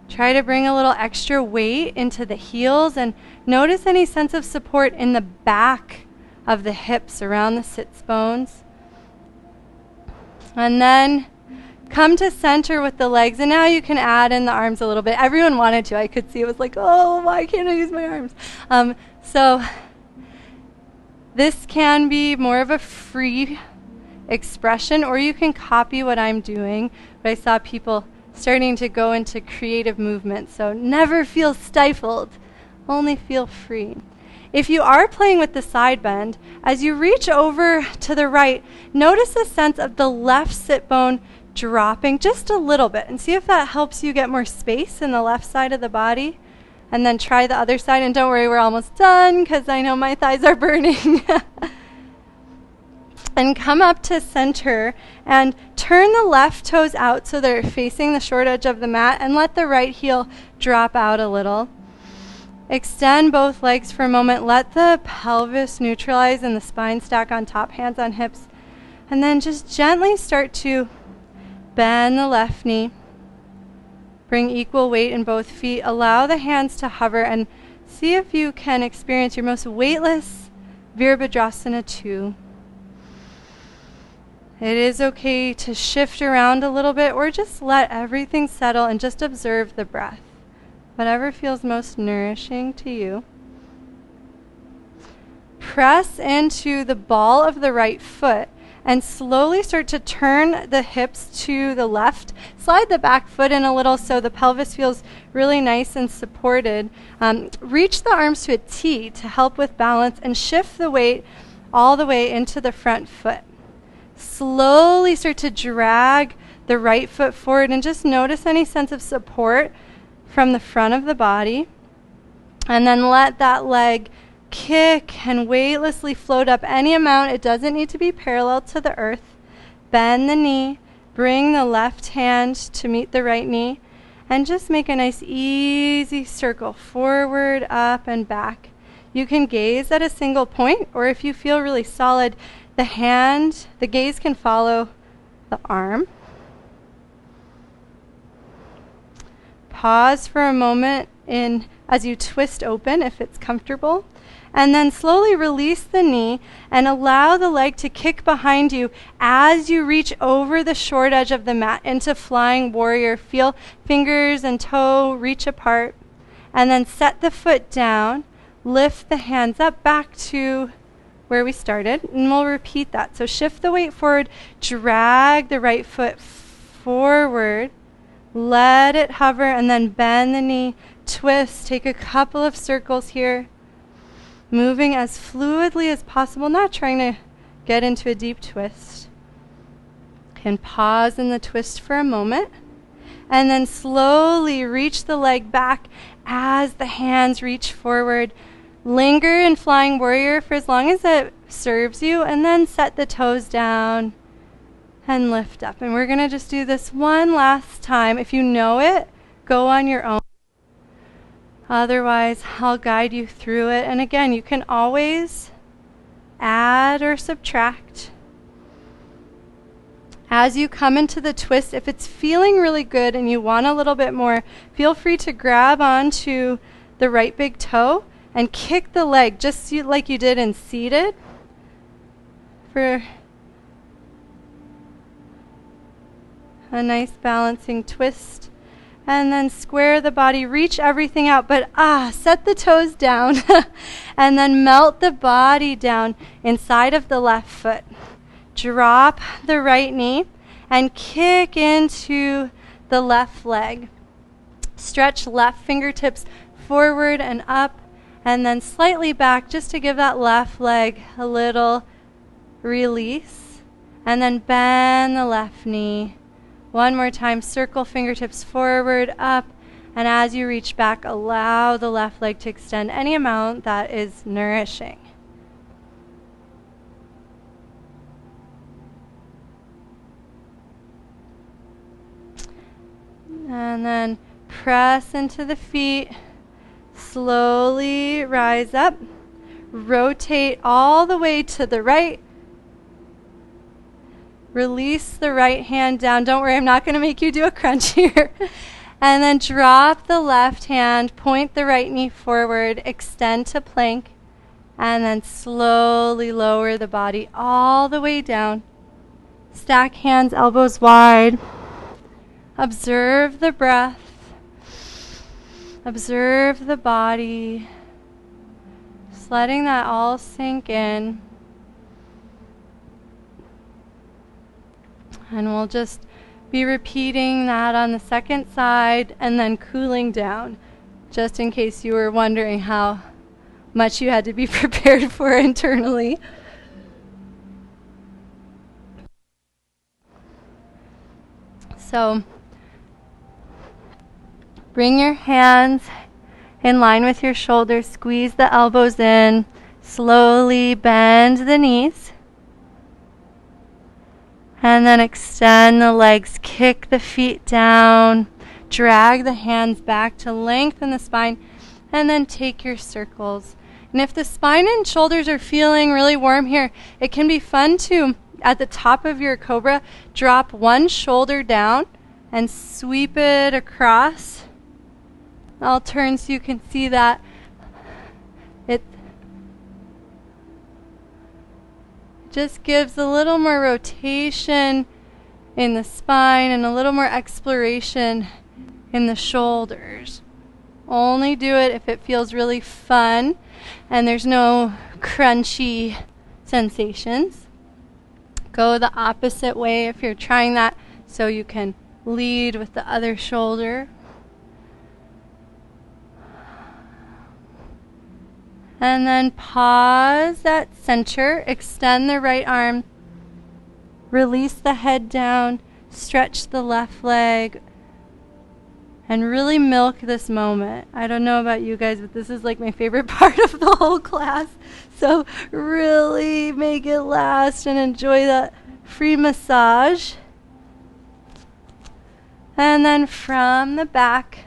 Try to bring a little extra weight into the heels and notice any sense of support in the back of the hips around the sits bones. And then come to center with the legs, and now you can add in the arms a little bit. Everyone wanted to. I could see it was like, oh, why can't I use my arms? So this can be more of a free expression, or you can copy what I'm doing. But I saw people starting to go into creative movement. So never feel stifled, only feel free. If you are playing with the side bend, as you reach over to the right, notice a sense of the left sit bone dropping just a little bit, and see if that helps you get more space in the left side of the body. And then try the other side, and don't worry, we're almost done because I know my thighs are burning. And come up to center and turn the left toes out so they're facing the short edge of the mat, and let the right heel drop out a little. Extend both legs for a moment. Let the pelvis neutralize and the spine stack on top, hands on hips. And then just gently start to bend the left knee. Bring equal weight in both feet. Allow the hands to hover and see if you can experience your most weightless Virabhadrasana 2. It is okay to shift around a little bit or just let everything settle and just observe the breath. Whatever feels most nourishing to you. Press into the ball of the right foot and slowly start to turn the hips to the left. Slide the back foot in a little so the pelvis feels really nice and supported. Reach the arms to a T to help with balance and shift the weight all the way into the front foot. Slowly start to drag the right foot forward and just notice any sense of support from the front of the body. And then let that leg kick and weightlessly float up any amount. It doesn't need to be parallel to the earth. Bend the knee, bring the left hand to meet the right knee, and just make a nice easy circle forward, up, and back. You can gaze at a single point, or if you feel really solid, the gaze can follow the arm. Pause for a moment as you twist open if it's comfortable, and then slowly release the knee and allow the leg to kick behind you as you reach over the short edge of the mat into flying warrior. Feel fingers and toe reach apart, and then set the foot down, lift the hands up back to where we started, and we'll repeat that. So shift the weight forward, drag the right foot forward, let it hover, and then bend the knee, twist, take a couple of circles here, moving as fluidly as possible, not trying to get into a deep twist. Can pause in the twist for a moment, and then slowly reach the leg back as the hands reach forward. Linger in flying warrior for as long as it serves you, and then set the toes down and lift up. And we're going to just do this one last time. If you know it, go on your own. Otherwise, I'll guide you through it. And again, you can always add or subtract. As you come into the twist, if it's feeling really good and you want a little bit more, feel free to grab onto the right big toe and kick the leg just like you did in seated for a nice balancing twist. And then square the body, reach everything out, but set the toes down and then melt the body down inside of the left foot. Drop the right knee and kick into the left leg. Stretch left fingertips forward and up, and then slightly back just to give that left leg a little release. And then bend the left knee. One more time, circle fingertips forward, up, and as you reach back, allow the left leg to extend any amount that is nourishing. And then press into the feet. Slowly rise up. Rotate all the way to the right. Release the right hand down. Don't worry, I'm not going to make you do a crunch here. And then drop the left hand, point the right knee forward, extend to plank, and then slowly lower the body all the way down. Stack hands, elbows wide. Observe the breath. Observe the body. Just letting that all sink in. And we'll just be repeating that on the second side and then cooling down, just in case you were wondering how much you had to be prepared for internally. So bring your hands in line with your shoulders, squeeze the elbows in, slowly bend the knees. And then extend the legs, kick the feet down, drag the hands back to lengthen the spine, and then take your circles. And if the spine and shoulders are feeling really warm here, it can be fun to, at the top of your cobra, drop one shoulder down and sweep it across. I'll turn so you can see that. It just gives a little more rotation in the spine and a little more exploration in the shoulders. Only do it if it feels really fun and there's no crunchy sensations. Go the opposite way if you're trying that, so you can lead with the other shoulder. And then pause at center, extend the right arm, release the head down, stretch the left leg, and really milk this moment. I don't know about you guys, but this is like my favorite part of the whole class. So really make it last and enjoy that free massage. And then from the back,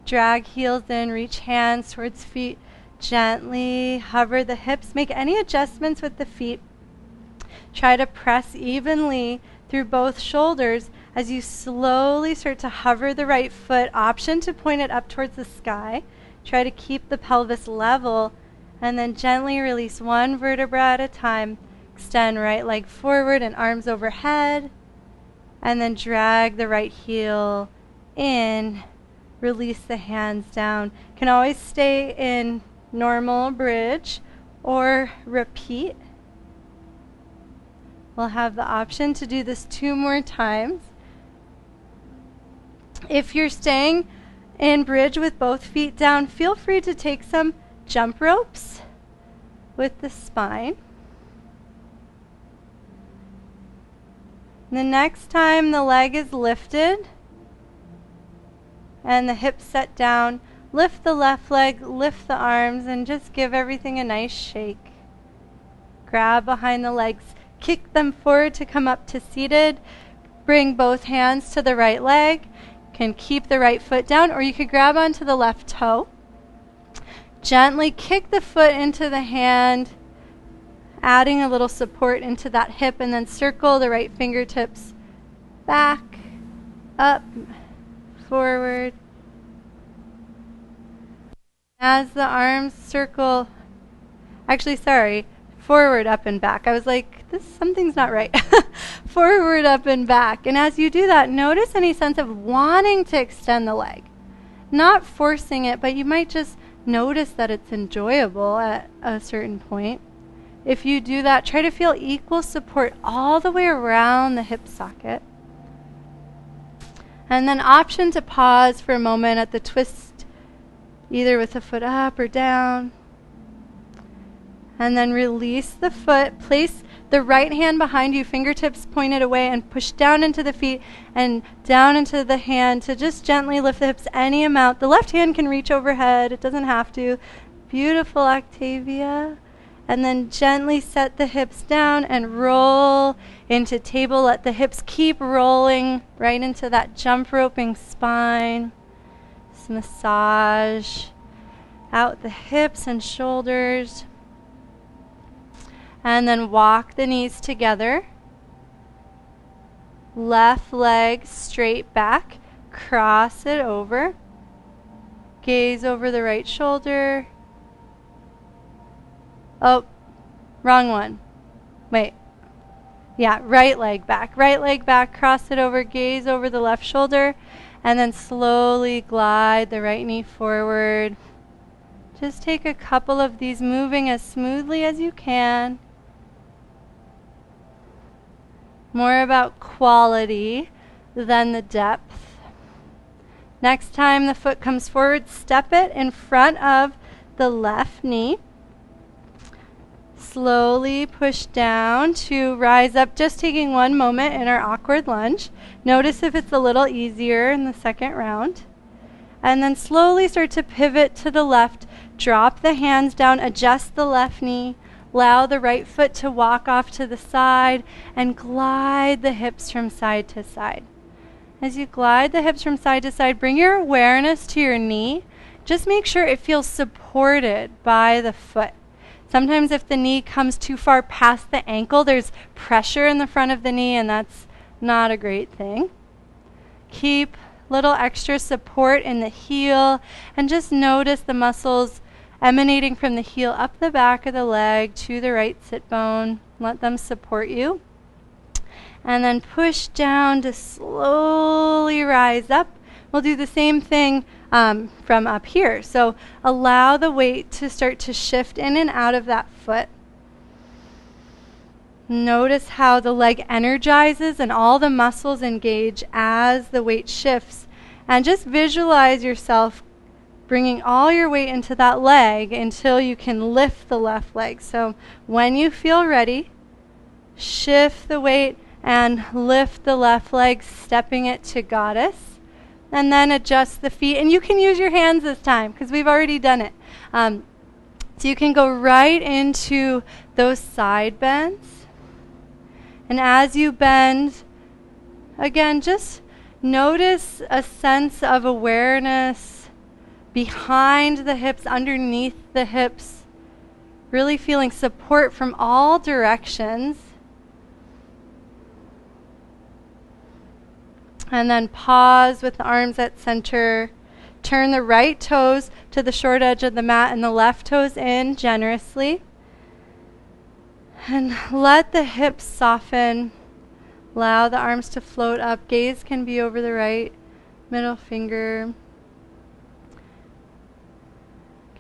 drag heels in, reach hands towards feet. Gently hover the hips. Make any adjustments with the feet. Try to press evenly through both shoulders as you slowly start to hover the right foot. Option to point it up towards the sky. Try to keep the pelvis level and then gently release one vertebra at a time. Extend right leg forward and arms overhead. And then drag the right heel in. Release the hands down. Can always stay in normal bridge or repeat. We'll have the option to do this 2 more times. If you're staying in bridge with both feet down, feel free to take some jump ropes with the spine. The next time the leg is lifted and the hips set down, lift the left leg, lift the arms, and just give everything a nice shake. Grab behind the legs, kick them forward to come up to seated. Bring both hands to the right leg. You can keep the right foot down, or you could grab onto the left toe. Gently kick the foot into the hand, adding a little support into that hip, and then circle the right fingertips back, up, forward. As the arms circle, forward, up, and back. I was like, something's not right. Forward, up, and back. And as you do that, notice any sense of wanting to extend the leg. Not forcing it, but you might just notice that it's enjoyable at a certain point. If you do that, try to feel equal support all the way around the hip socket. And then option to pause for a moment at the twist, either with the foot up or down. And then release the foot. Place the right hand behind you, fingertips pointed away, and push down into the feet and down into the hand to just gently lift the hips any amount. The left hand can reach overhead. It doesn't have to. Beautiful, Octavia. And then gently set the hips down and roll into table. Let the hips keep rolling right into that jump roping spine. Just massage out the hips and shoulders. And then walk the knees together. Left leg straight back. Cross it over. Gaze over the right shoulder. Oh, wrong one. Wait. Yeah, right leg back. Right leg back, cross it over, gaze over the left shoulder, and then slowly glide the right knee forward. Just take a couple of these, moving as smoothly as you can. More about quality than the depth. Next time the foot comes forward, step it in front of the left knee. Slowly push down to rise up, just taking one moment in our awkward lunge. Notice if it's a little easier in the second round. And then slowly start to pivot to the left. Drop the hands down, adjust the left knee. Allow the right foot to walk off to the side and glide the hips from side to side. As you glide the hips from side to side, bring your awareness to your knee. Just make sure it feels supported by the foot. Sometimes if the knee comes too far past the ankle, there's pressure in the front of the knee, and that's not a great thing. Keep little extra support in the heel, and just notice the muscles emanating from the heel up the back of the leg to the right sit bone. Let them support you. And then push down to slowly rise up. We'll do the same thing from up here. So allow the weight to start to shift in and out of that foot. Notice how the leg energizes and all the muscles engage as the weight shifts. And just visualize yourself bringing all your weight into that leg until you can lift the left leg. So when you feel ready, shift the weight and lift the left leg, stepping it to goddess. And then adjust the feet. And you can use your hands this time because we've already done it. So you can go right into those side bends. And as you bend, again, just notice a sense of awareness behind the hips, underneath the hips, really feeling support from all directions. And then pause with the arms at center. Turn the right toes to the short edge of the mat and the left toes in generously. And let the hips soften. Allow the arms to float up. Gaze can be over the right middle finger.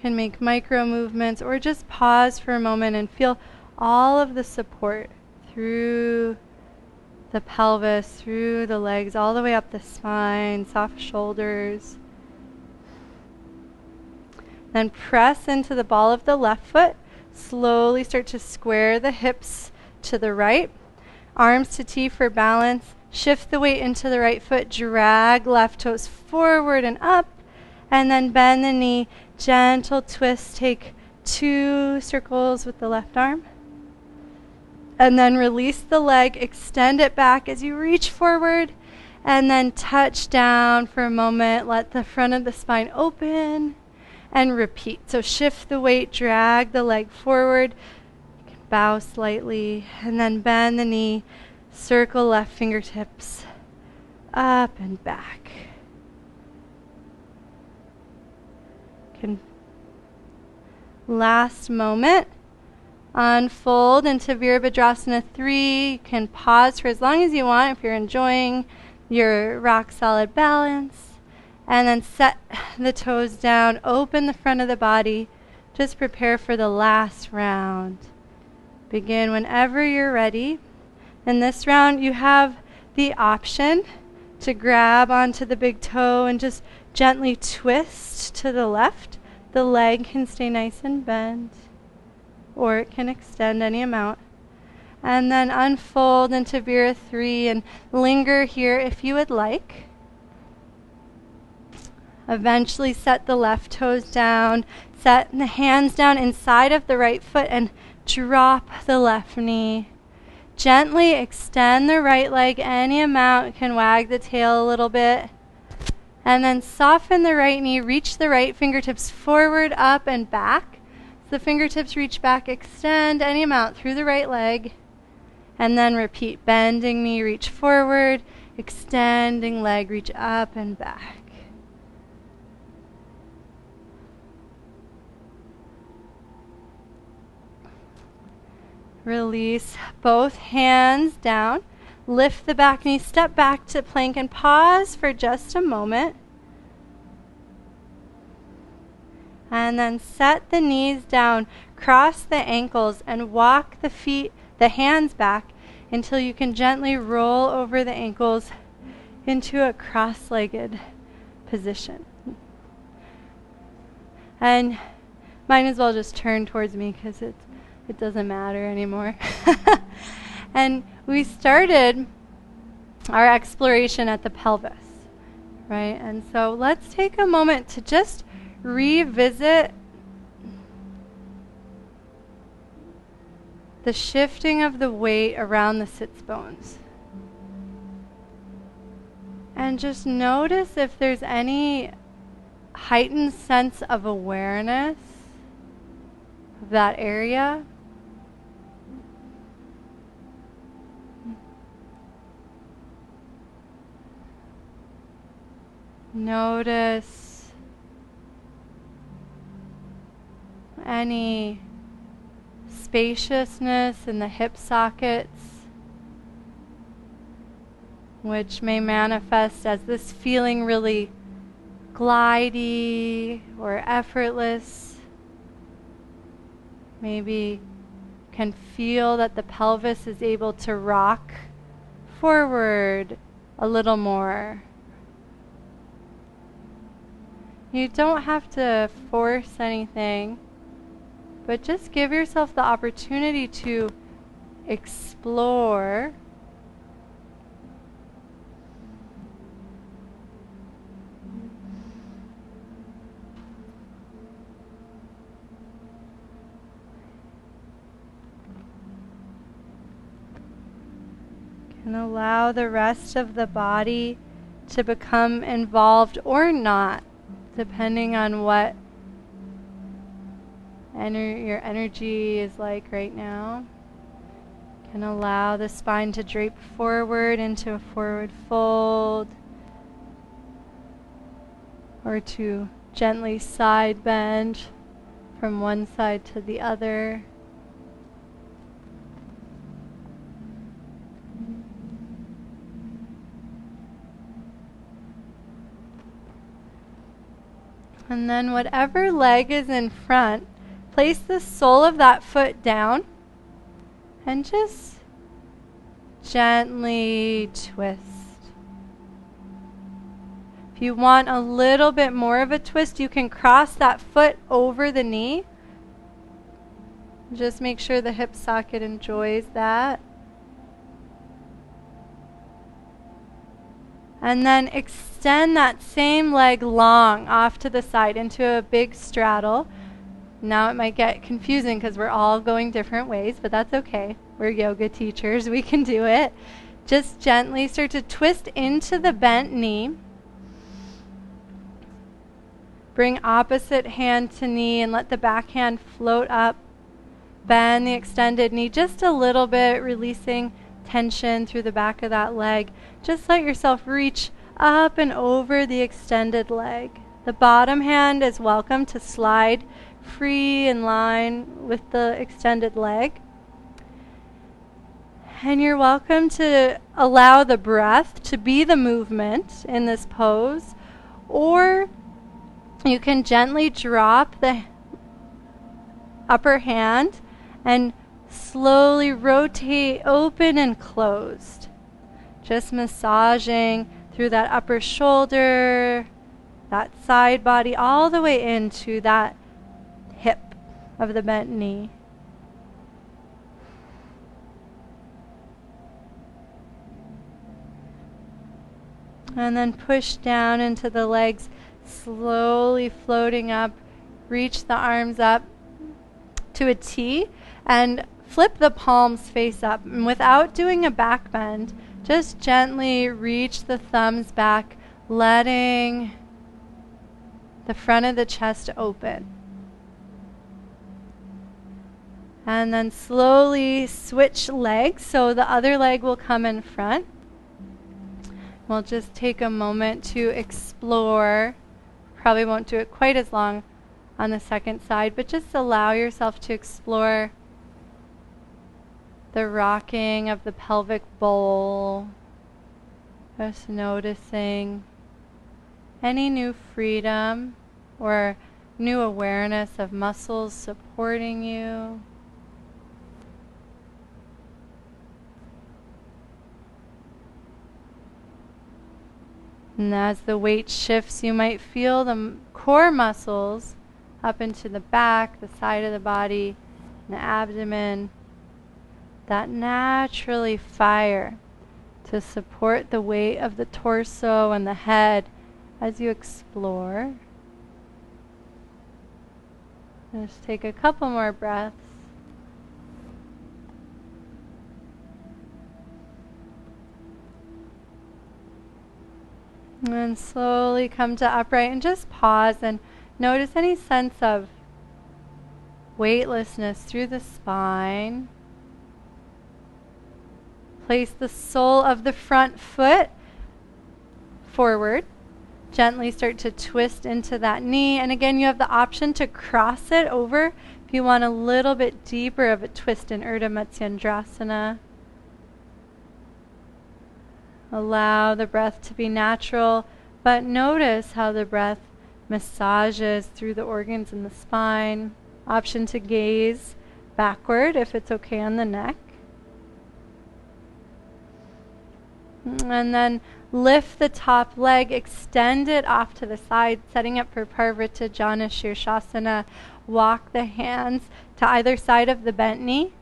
Can make micro movements or just pause for a moment and feel all of the support through the pelvis, through the legs, all the way up the spine, soft shoulders. Then press into the ball of the left foot. Slowly start to square the hips to the right. Arms to T for balance. Shift the weight into the right foot. Drag left toes forward and up. And then bend the knee. Gentle twist. Take 2 circles with the left arm. And then release the leg, extend it back as you reach forward, and then touch down for a moment. Let the front of the spine open, and repeat. So shift the weight, drag the leg forward, you can bow slightly, and then bend the knee, circle left fingertips up and back. Last moment. Unfold into Virabhadrasana 3. You can pause for as long as you want if you're enjoying your rock solid balance. And then set the toes down, open the front of the body. Just prepare for the last round. Begin whenever you're ready. In this round, you have the option to grab onto the big toe and just gently twist to the left. The leg can stay nice and bent, or it can extend any amount. And then unfold into Vira 3 and linger here if you would like. Eventually set the left toes down, set the hands down inside of the right foot and drop the left knee. Gently extend the right leg any amount, can wag the tail a little bit. And then soften the right knee, reach the right fingertips forward, up, and back. So the fingertips reach back, extend any amount through the right leg. And then repeat, bending knee, reach forward, extending leg, reach up and back. Release both hands down. Lift the back knee, step back to plank and pause for just a moment. And then set the knees down, cross the ankles, and walk the hands back until you can gently roll over the ankles into a cross-legged position. And might as well just turn towards me because it doesn't matter anymore. And we started our exploration at the pelvis, right? And so let's take a moment to just revisit the shifting of the weight around the sits bones. And just notice if there's any heightened sense of awareness of that area. Notice any spaciousness in the hip sockets, which may manifest as this feeling really glidey or effortless. Maybe can feel that the pelvis is able to rock forward a little more. You don't have to force anything, but just give yourself the opportunity to explore. And allow the rest of the body to become involved or not, depending on what your energy is like right now. You can allow the spine to drape forward into a forward fold, or to gently side bend from one side to the other. And then whatever leg is in front, place the sole of that foot down and just gently twist. If you want a little bit more of a twist, you can cross that foot over the knee. Just make sure the hip socket enjoys that. And then extend that same leg long off to the side into a big straddle. Now it might get confusing because we're all going different ways, but that's okay. We're yoga teachers. We can do it. Just gently start to twist into the bent knee. Bring opposite hand to knee and let the back hand float up. Bend the extended knee just a little bit, releasing tension through the back of that leg. Just let yourself reach up and over the extended leg. The bottom hand is welcome to slide free in line with the extended leg. And you're welcome to allow the breath to be the movement in this pose, or you can gently drop the upper hand and slowly rotate open and closed. Just massaging through that upper shoulder, that side body, all the way into that hip of the bent knee. And then push down into the legs, slowly floating up. Reach the arms up to a T and flip the palms face up. And without doing a back bend, just gently reach the thumbs back, letting the front of the chest open. And then slowly switch legs, so the other leg will come in front. We'll just take a moment to explore. Probably won't do it quite as long on the second side, but just allow yourself to explore the rocking of the pelvic bowl. Just noticing any new freedom or new awareness of muscles supporting you. And as the weight shifts, you might feel the core muscles up into the back, the side of the body, and the abdomen, that naturally fire to support the weight of the torso and the head as you explore. Just take a couple more breaths. And then slowly come to upright and just pause and notice any sense of weightlessness through the spine. Place the sole of the front foot forward. Gently start to twist into that knee. And again, you have the option to cross it over if you want a little bit deeper of a twist in Urdhva Matsyendrasana. Allow the breath to be natural, but notice how the breath massages through the organs in the spine. Option to gaze backward if it's okay on the neck. And then lift the top leg, extend it off to the side, setting up for Parvritajana Shirshasana. Walk the hands to either side of the bent knee.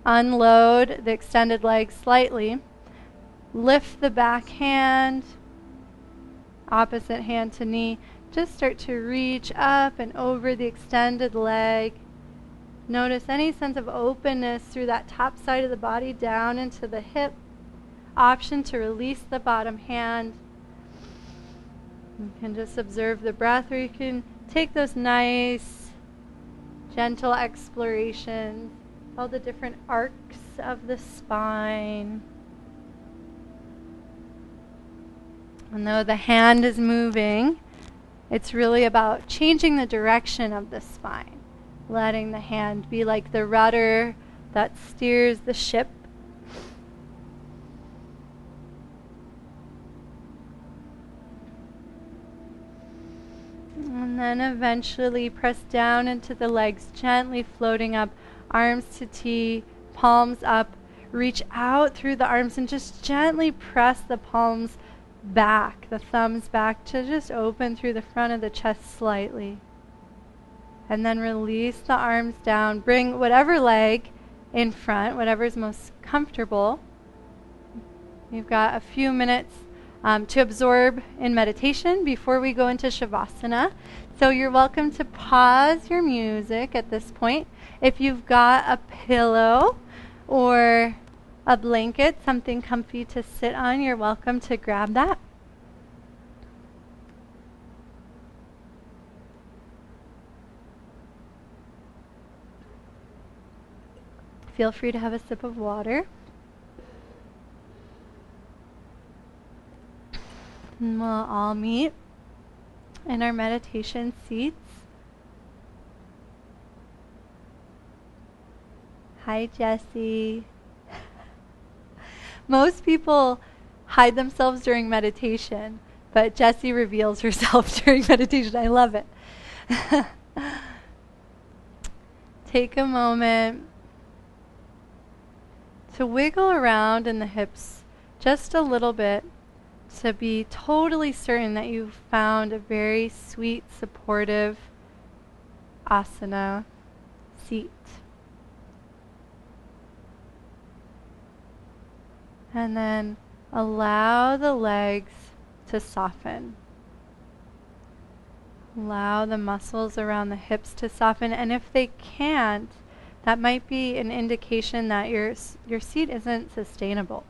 Unload the extended leg slightly. Lift the back hand, opposite hand to knee. Just start to reach up and over the extended leg. Notice any sense of openness through that top side of the body down into the hip. Option to release the bottom hand. You can just observe the breath, or you can take those nice, gentle explorations, all the different arcs of the spine. And though the hand is moving, it's really about changing the direction of the spine, letting the hand be like the rudder that steers the ship. And then eventually press down into the legs, gently floating up, arms to T, palms up. Reach out through the arms and just gently press the palms back, the thumbs back, to just open through the front of the chest slightly. And then release the arms down. Bring whatever leg in front, whatever is most comfortable. You've got a few minutes to absorb in meditation before we go into Shavasana. So you're welcome to pause your music at this point. If you've got a pillow or a blanket, something comfy to sit on, you're welcome to grab that. Feel free to have a sip of water. And we'll all meet in our meditation seats. Hi, Jessie. Most people hide themselves during meditation, but Jessie reveals herself during meditation. I love it. Take a moment to wiggle around in the hips just a little bit to be totally certain that you've found a very sweet, supportive asana seat. And then allow the legs to soften. Allow the muscles around the hips to soften. And if they can't, that might be an indication that your seat isn't sustainable.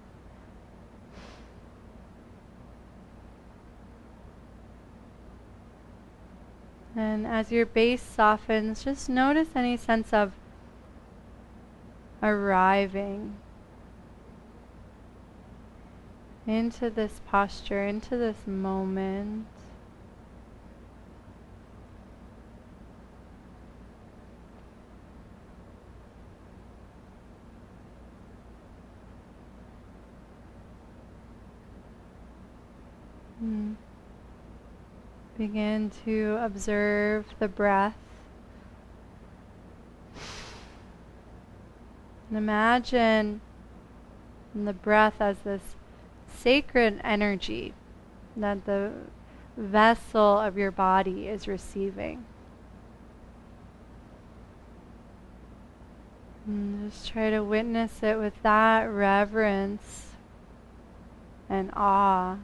And as your base softens, just notice any sense of arriving into this posture, into this moment. Begin to observe the breath. And imagine the breath as this sacred energy that the vessel of your body is receiving. And just try to witness it with that reverence and awe.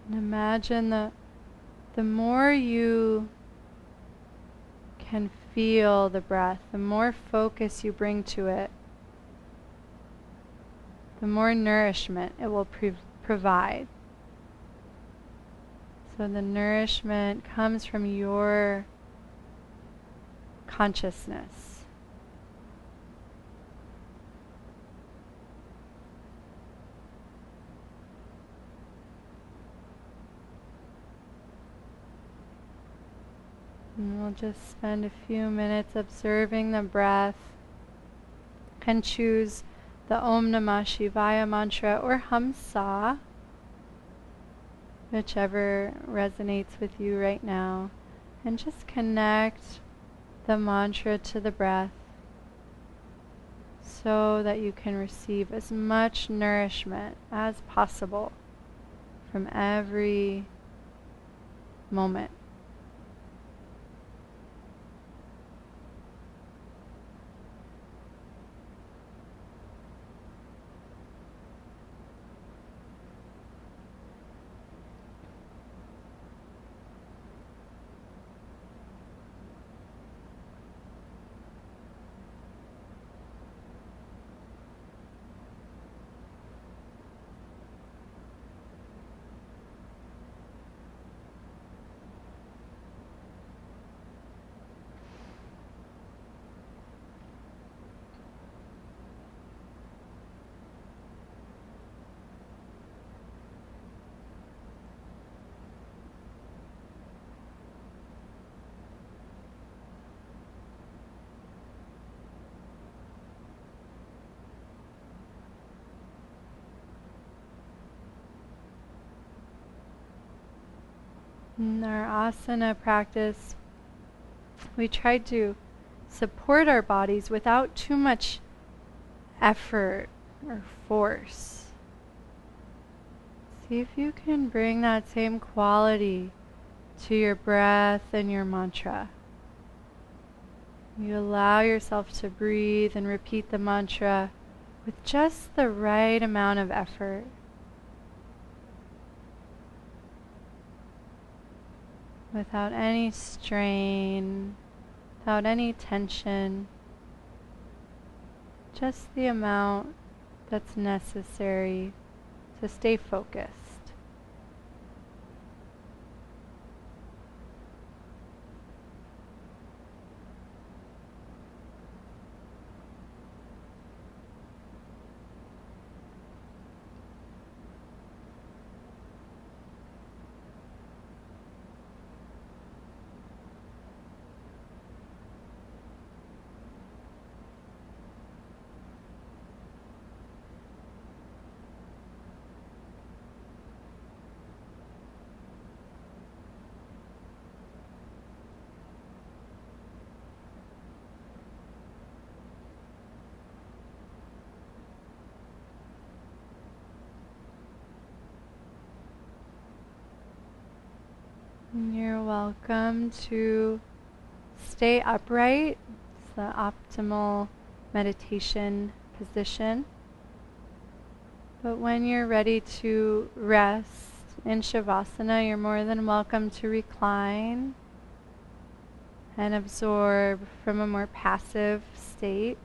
And imagine that the more you can feel the breath, the more focus you bring to it, the more nourishment it will provide. So the nourishment comes from your consciousness. And we'll just spend a few minutes observing the breath. You can choose the Om Namah Shivaya mantra or Hamsa, whichever resonates with you right now. And just connect the mantra to the breath so that you can receive as much nourishment as possible from every moment. In our asana practice, we try to support our bodies without too much effort or force. See if you can bring that same quality to your breath and your mantra. You allow yourself to breathe and repeat the mantra with just the right amount of effort. Without any strain, without any tension, just the amount that's necessary to stay focused. And you're welcome to stay upright. It's the optimal meditation position. But when you're ready to rest in Shavasana, you're more than welcome to recline and absorb from a more passive state.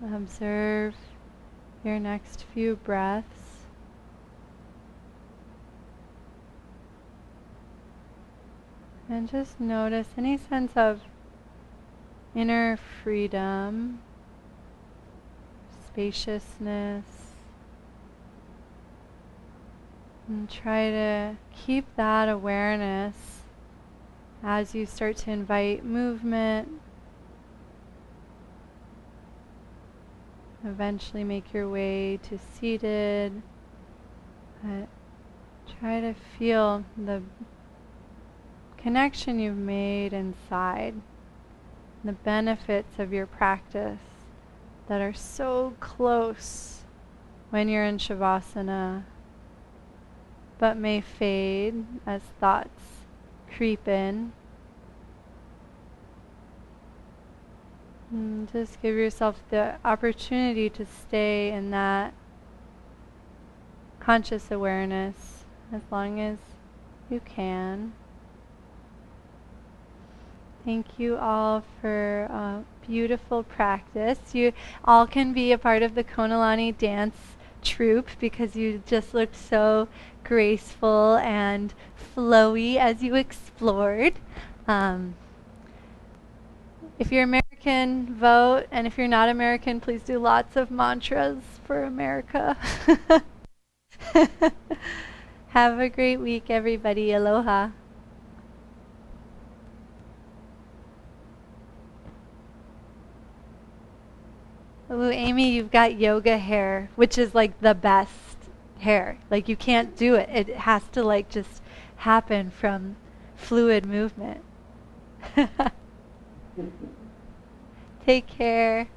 Observe your next few breaths. And just notice any sense of inner freedom, spaciousness. And try to keep that awareness as you start to invite movement. Eventually make your way to seated. But try to feel the connection you've made inside, the benefits of your practice that are so close when you're in Shavasana, but may fade as thoughts creep in. And just give yourself the opportunity to stay in that conscious awareness as long as you can. Thank you all for a beautiful practice. You all can be a part of the Konalani dance troupe because you just looked so graceful and flowy as you explored. If you're American, vote, and if you're not American, please do lots of mantras for America. Have a great week, everybody. Aloha. Ooh, Amy, you've got yoga hair, which is like the best hair. Like you can't do it. It has to like just happen from fluid movement. Take care.